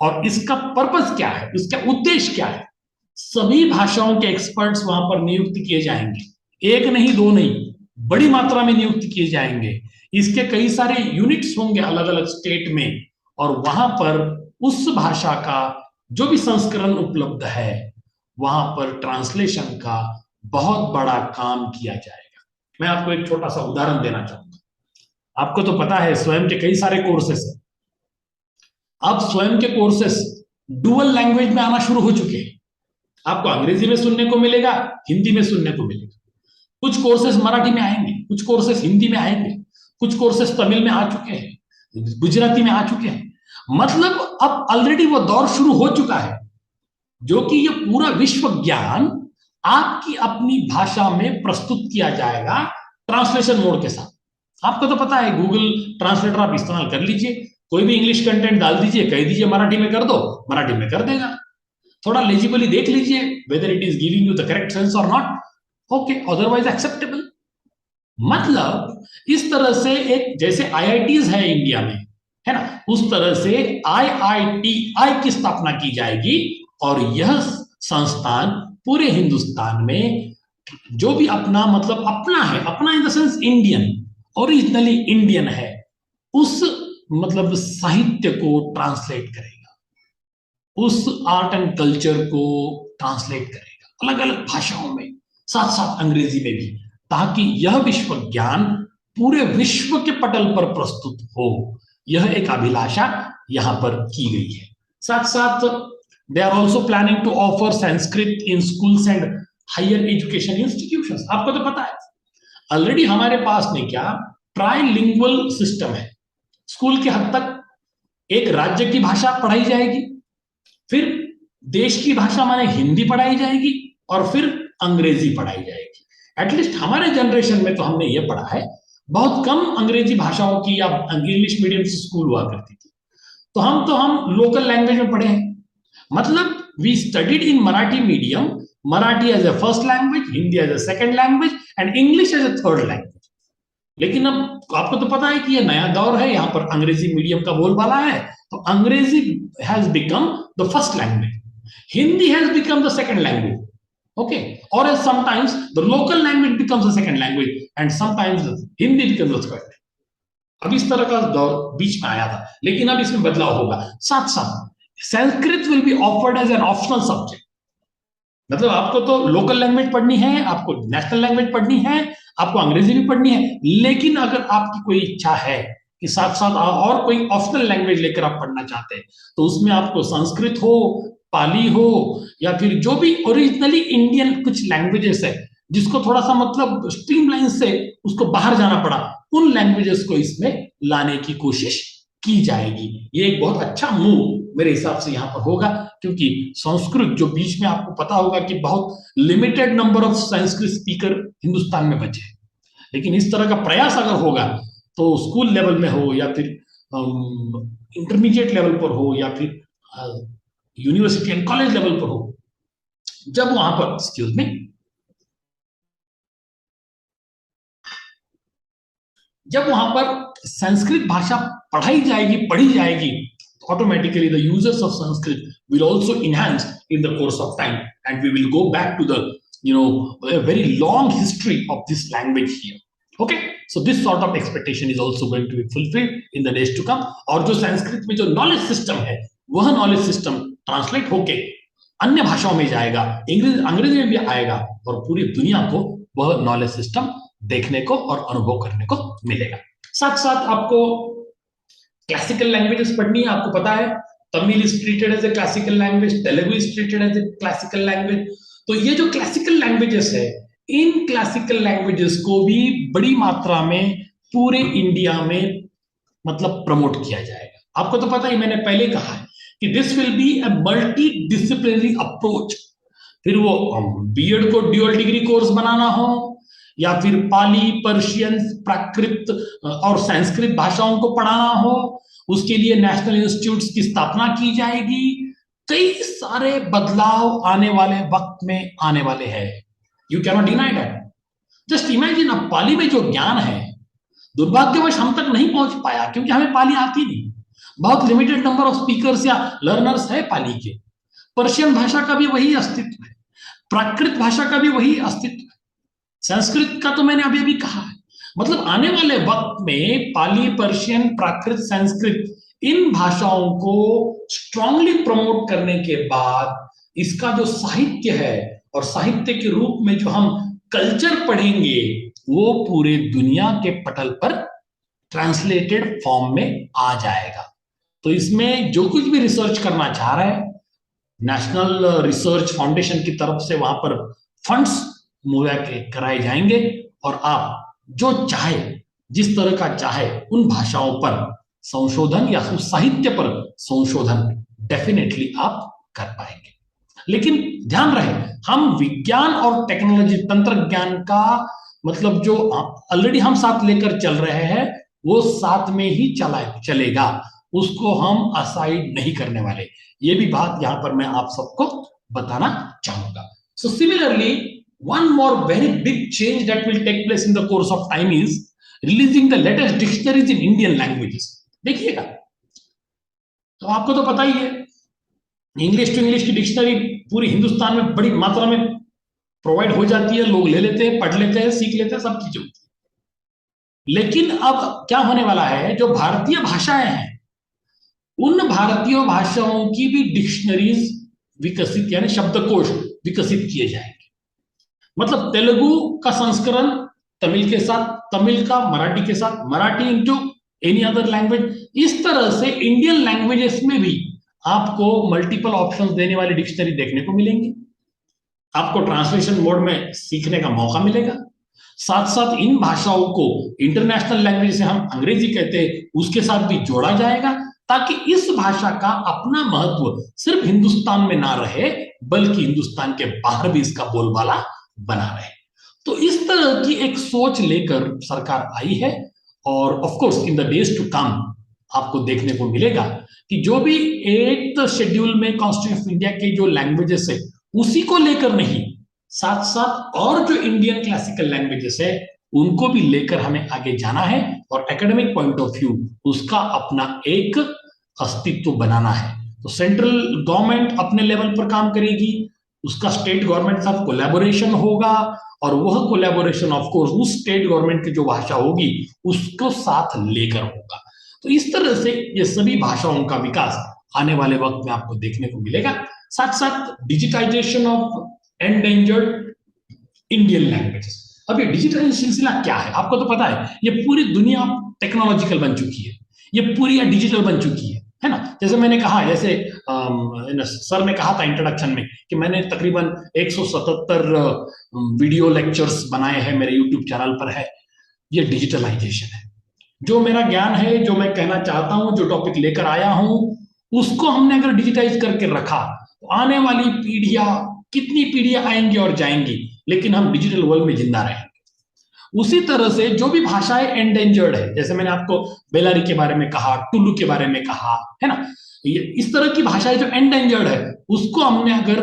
और इसका पर्पस क्या है, इसका उद्देश्य क्या है? सभी भाषाओं के एक्सपर्ट्स वहां पर नियुक्त किए जाएंगे, एक नहीं दो नहीं, बड़ी मात्रा में नियुक्त किए जाएंगे। इसके कई सारे यूनिट्स होंगे अलग अलग स्टेट में, और वहां पर उस भाषा का जो भी संस्करण उपलब्ध है वहां पर ट्रांसलेशन का बहुत बड़ा काम किया जाएगा। मैं आपको एक छोटा सा उदाहरण देना चाहूंगा। आपको तो पता है स्वयं के कई सारे कोर्सेस हैं। अब स्वयं के कोर्सेस डुअल लैंग्वेज में आना शुरू हो चुके हैं। आपको अंग्रेजी में सुनने को मिलेगा, हिंदी में सुनने को मिलेगा। कुछ कोर्सेस मराठी में आएंगे, कुछ कोर्सेस हिंदी में आएंगे, कुछ कोर्सेस तमिल में आ चुके हैं, गुजराती में आ चुके हैं। मतलब अब ऑलरेडी वो दौर शुरू हो चुका है जो कि ये पूरा विश्व ज्ञान आपकी अपनी भाषा में प्रस्तुत किया जाएगा ट्रांसलेशन मोड के साथ। आपको तो पता है गूगल ट्रांसलेटर आप इस्तेमाल कर लीजिए, कोई भी इंग्लिश कंटेंट डाल दीजिए, कह दीजिए मराठी में कर दो, मराठी में कर देगा। थोड़ा लेजिबली देख लीजिए whether it is giving you the correct sense और नॉट, ओके, अदरवाइज एक्सेप्टेबल। मतलब इस तरह से एक जैसे आईआईटीज है इंडिया में, है ना, उस तरह से आईआईटीआई की स्थापना की जाएगी और यह संस्थान पूरे हिंदुस्तान में जो भी अपना मतलब अपना है, अपना in the sense Indian, originally Indian है, उस मतलब साहित्य को ट्रांसलेट करेगा, उस आर्ट एंड कल्चर को ट्रांसलेट करेगा अलग अलग भाषाओं में, साथ साथ अंग्रेजी में भी, ताकि यह विश्व ज्ञान पूरे विश्व के पटल पर प्रस्तुत हो। यह एक अभिलाषा यहां पर की गई है। साथ साथ they are also planning to offer Sanskrit in schools and higher education institutions. आपको तो पता है ऑलरेडी हमारे पास में क्या ट्राइलिंगुअल सिस्टम है। स्कूल के हद तक एक राज्य की भाषा पढ़ाई जाएगी, फिर देश की भाषा माने हिंदी पढ़ाई जाएगी, और फिर अंग्रेजी पढ़ाई जाएगी। एटलीस्ट हमारे जनरेशन में तो हमने ये पढ़ा है, बहुत कम अंग्रेजी भाषाओं की या इंग्लिश मीडियम से स्कूल हुआ करती थी, तो हम लोकल लैंग्वेज में पढ़े हैं। मतलब we studied in Marathi medium, Marathi as a first language, Hindi as a second language and English as a third language. लेकिन अब आपको तो पता है कि ये नया दौर है, यहाँ पर अंग्रेजी मीडियम का बोलबाला है, तो अंग्रेजी has become the first language, Hindi has become the second language, okay, or else sometimes the local language becomes the second language and sometimes Hindi becomes the third. अब इस तरह का दौर बीच में आया था, लेकिन अब इसमें बदलाव होगा। साथ साथ Sanskrit will be offered as an optional subject. मतलब आपको तो लोकल लैंग्वेज पढ़नी है, आपको नेशनल लैंग्वेज पढ़नी है, आपको अंग्रेजी भी पढ़नी है, लेकिन अगर आपकी कोई इच्छा है कि साथ साथ और कोई ऑप्शनल लैंग्वेज लेकर आप पढ़ना चाहते हैं, तो उसमें आपको संस्कृत हो, पाली हो, या फिर जो भी ओरिजिनली इंडियन कुछ लैंग्वेजेस है जिसको थोड़ा सा मतलब स्ट्रीमलाइन से उसको बाहर जाना पड़ा, उन लैंग्वेजेस को इसमें लाने की कोशिश की जाएगी। ये एक बहुत अच्छा मूव मेरे हिसाब से यहाँ पर होगा, क्योंकि संस्कृत जो बीच में आपको पता होगा कि बहुत limited number of Sanskrit speaker Hindustan में बचे, लेकिन इस तरह का प्रयास अगर होगा तो स्कूल लेवल में हो या फिर इंटरमीडिएट लेवल पर हो या फिर यूनिवर्सिटी एंड कॉलेज लेवल पर हो, जब वहां पर एक्सक्यूज मी जब वहां पर संस्कृत भाषा पढ़ाई जाएगी, पढ़ी जाएगी, automatically the users of Sanskrit will also enhance in the course of time, and we will go back to the a very long history of this language here. Okay, so this sort of expectation is also going to be fulfilled in the days to come. और जो संस्कृत में जो knowledge system है, वह knowledge system translate होके अन्य भाषाओं में जाएगा, अंग्रेजी में भी आएगा, और पूरी दुनिया को वह नॉलेज सिस्टम देखने को और अनुभव करने को मिलेगा। साथ साथ आपको क्लासिकल लैंग्वेजेस पढ़नी है। आपको पता है Tamil is treated as a classical language, Telugu is treated as a classical language. तो ये जो क्लासिकल लैंग्वेजेस है, इन क्लासिकल लैंग्वेजेस को भी बड़ी मात्रा में पूरे इंडिया में मतलब प्रमोट किया जाएगा। आपको तो पता ही, मैंने पहले कहा है कि this will be a multi disciplinary approach. फिर वो बीएड को ड्यूअल डिग्री कोर्स बनाना हो, या फिर पाली, पर्शियन, प्राकृत और संस्कृत भाषाओं को पढ़ाना हो, उसके लिए नेशनल इंस्टीट्यूट्स की स्थापना की जाएगी। कई सारे बदलाव आने वाले वक्त में आने वाले हैं। You can not deny that. Just imagine, अब पाली में जो ज्ञान है, दुर्भाग्यवश हम तक नहीं पहुंच पाया क्योंकि हमें पाली आती नहीं, बहुत लिमिटेड नंबर ऑफ स्पीकर्स या लर्नर्स है पाली के। पर्शियन भाषा का भी वही अस्तित्व है, प्राकृत भाषा का भी वही अस्तित्व है, संस्कृत का तो मैंने अभी अभी कहा है। मतलब आने वाले वक्त में पाली, पर्शियन, प्राकृत, संस्कृत, इन भाषाओं को स्ट्रांगली प्रमोट करने के बाद इसका जो साहित्य है और साहित्य के रूप में जो हम कल्चर पढ़ेंगे, वो पूरे दुनिया के पटल पर ट्रांसलेटेड फॉर्म में आ जाएगा। तो इसमें जो कुछ भी रिसर्च करना चाह रहे हैं, नेशनल रिसर्च फाउंडेशन की तरफ से वहां पर फंड्स मुहैया कराए जाएंगे, और आप जो चाहे, जिस तरह का चाहे, उन भाषाओं पर संशोधन या उस साहित्य पर संशोधन डेफिनेटली आप कर पाएंगे। लेकिन ध्यान रहे, हम विज्ञान और टेक्नोलॉजी, तंत्र ज्ञान का मतलब जो ऑलरेडी हम साथ लेकर चल रहे हैं, वो साथ में ही चलेगा, उसको हम असाइड नहीं करने वाले। ये भी बात यहां पर मैं आप सबको बताना चाहूंगा। So similarly one more very big change that will take place in the course of time is releasing the latest dictionaries in Indian languages. देखिएगा, तो आपको तो पता ही है, इंग्लिश टू इंग्लिश की डिक्शनरी पूरी हिंदुस्तान में बड़ी मात्रा में प्रोवाइड हो जाती है, लोग ले लेते हैं, पढ़ लेते हैं, सीख लेते हैं, सब चीजें होती है। लेकिन अब क्या होने वाला है, जो भारतीय भाषाएं हैं उन भारतीय भाषाओं की भी डिक्शनरीज विकसित यानी शब्दकोश विकसित किए जाएंगे। मतलब तेलुगु का संस्करण तमिल के साथ, तमिल का मराठी के साथ, Marathi into any other language, इस तरह से इंडियन लैंग्वेजेस में भी आपको मल्टीपल ऑप्शंस देने वाली डिक्शनरी देखने को मिलेंगी। आपको ट्रांसलेशन मोड में सीखने का मौका मिलेगा। साथ साथ इन भाषाओं को इंटरनेशनल लैंग्वेज से हम अंग्रेजी कहते हैं उसके साथ भी जोड़ा जाएगा, ताकि इस भाषा का अपना महत्व सिर्फ हिंदुस्तान में ना रहे बल्कि हिंदुस्तान के बाहर भी इसका बोलबाला बना रहे। तो इस तरह की एक सोच लेकर सरकार आई है, और of course in the days to come आपको देखने को मिलेगा कि जो भी 8th शेड्यूल में कॉन्स्टिट्यूशन ऑफ इंडिया के जो लैंग्वेजेस है उसी को लेकर नहीं, साथ साथ और जो इंडियन क्लासिकल लैंग्वेजेस है उनको भी लेकर हमें आगे जाना है, और एकेडमिक पॉइंट ऑफ व्यू उसका अपना एक अस्तित्व बनाना है। तो सेंट्रल गवर्नमेंट अपने लेवल पर काम करेगी, उसका स्टेट गवर्नमेंट के साथ कोलैबोरेशन होगा, और वह कोलैबोरेशन ऑफ कोर्स उस स्टेट गवर्नमेंट की जो भाषा होगी उसको साथ लेकर होगा। तो इस तरह से ये सभी भाषाओं का विकास आने वाले वक्त में आपको देखने को मिलेगा। साथ साथ digitisation of endangered Indian languages. अब ये डिजिटल सिलसिला क्या है, आपको तो पता है, ये पूरी दुनिया टेक्नोलॉजिकल बन चुकी है, ये पूरी डिजिटल बन चुकी है ना। जैसे मैंने कहा, जैसे सर ने कहा था इंट्रोडक्शन में कि मैंने तकरीबन 177 वीडियो लेक्चर्स बनाए हैं, मेरे यूट्यूब चैनल पर है। ये डिजिटलाइजेशन है, जो मेरा ज्ञान है, जो मैं कहना चाहता हूं, जो टॉपिक लेकर आया हूं, उसको हमने अगर डिजिटाइज करके रखा तो आने वाली पीढ़ियां, कितनी पीढ़ियां आएंगी और जाएंगी, लेकिन हम डिजिटल वर्ल्ड में जिंदा रहेंगे। उसी तरह से जो भी भाषाएं एंडेंजर्ड है, जैसे मैंने आपको बेलारी के बारे में कहा, टुलू के बारे में कहा, है ना, इस तरह की भाषाएं जो एंडेंजर्ड है उसको हमने अगर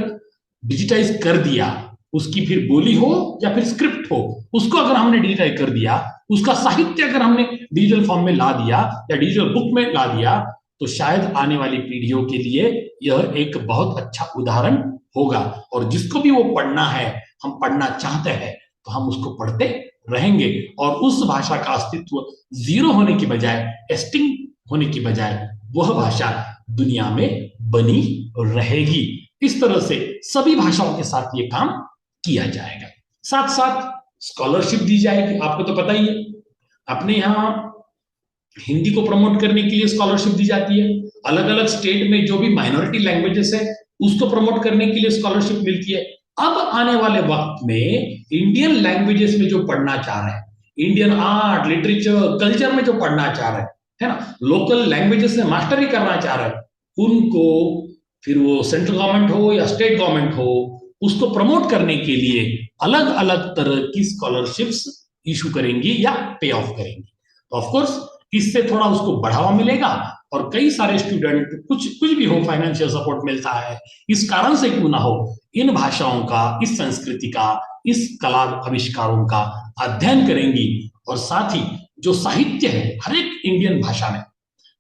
डिजिटाइज कर दिया, उसकी फिर बोली हो या फिर स्क्रिप्ट हो, उसको अगर हमने डिजिटाइज कर दिया, उसका साहित्य अगर हमने डिजिटल फॉर्म में ला दिया या डिजिटल बुक में ला दिया, तो शायद आने वाली पीढ़ियों के लिए यह एक बहुत अच्छा उदाहरण होगा। और जिसको भी वो पढ़ना है, हम पढ़ना चाहते हैं, तो हम उसको पढ़ते रहेंगे, और उस भाषा का अस्तित्व जीरो होने की बजाय, एक्सटिंक्ट होने की बजाय, वह भाषा दुनिया में बनी रहेगी। इस तरह से सभी भाषाओं के साथ ये काम किया जाएगा। साथ साथ स्कॉलरशिप दी जाएगी। आपको तो पता ही है, अपने यहाँ हिंदी को प्रमोट करने के लिए स्कॉलरशिप दी जाती है। अलग अलग स्टेट में जो भी माइनॉरिटी लैंग्वेजेस है उसको प्रमोट करने के लिए स्कॉलरशिप मिलती है। अब आने वाले वक्त में इंडियन लैंग्वेजेस में जो पढ़ना चाह रहे हैं, इंडियन आर्ट, लिटरेचर, कल्चर में जो पढ़ना चाह रहे हैं, है ना, लोकल लैंग्वेजेस में मास्टरी करना चाह रहे हैं, उनको फिर वो सेंट्रल गवर्नमेंट हो या स्टेट गवर्नमेंट हो, उसको प्रमोट करने के लिए अलग अलग तरह की स्कॉलरशिप्स इशू करेंगी या पे ऑफ करेंगी। तो ऑफ कोर्स इससे थोड़ा उसको बढ़ावा मिलेगा, और कई सारे स्टूडेंट, कुछ भी हो, फाइनेंशियल सपोर्ट मिलता है। इस कारण से क्यों ना हो, इन भाषाओं का, इस संस्कृति का, इस कला आविष्कारों का अध्ययन करेंगी, और साथ ही जो साहित्य है हर एक इंडियन भाषा में,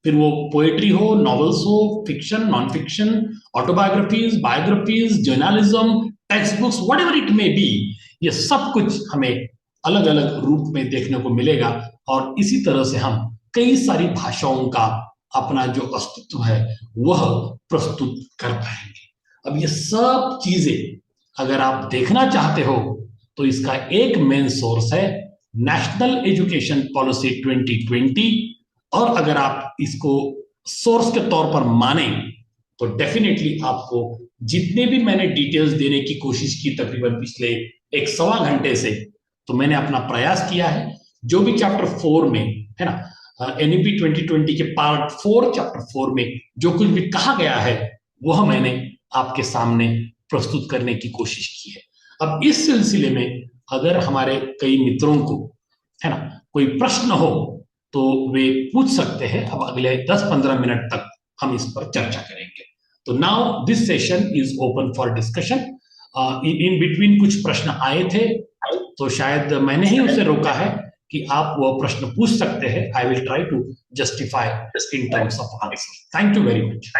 फिर वो पोएट्री हो, नॉवेल्स हो, fiction, non fiction, autobiographies, biographies, journalism, text books, whatever it may be, ये सब कुछ हमें अलग अलग रूप में देखने को मिलेगा, और इसी तरह से हम कई सारी भाषाओं का अपना जो अस्तित्व है वह प्रस्तुत कर पाएंगे। अब ये सब चीजें अगर आप देखना चाहते हो तो इसका एक मेन सोर्स है नेशनल एजुकेशन पॉलिसी 2020, और अगर आप इसको सोर्स के तौर पर माने तो डेफिनेटली आपको जितने भी मैंने डिटेल्स देने की कोशिश की तकरीबन पिछले 1.25 घंटे से, तो मैंने अपना प्रयास किया है। जो भी चैप्टर 4 में है ना, एनईपी 2020 के पार्ट 4 चैप्टर 4 में जो कुछ भी कहा गया है वह मैंने आपके सामने प्रस्तुत करने की कोशिश की है। अब इस सिलसिले में अगर हमारे कई मित्रों को है ना कोई प्रश्न हो तो वे पूछ सकते हैं। अब अगले 10-15 मिनट तक हम इस पर चर्चा करेंगे। तो now this session is open for discussion. In between कुछ प्रश्न आए थे, तो शायद मैंने ही उसे रोका है कि आप वो प्रश्न पूछ सकते हैं। I will try to justify in terms of answer. Thank you very much.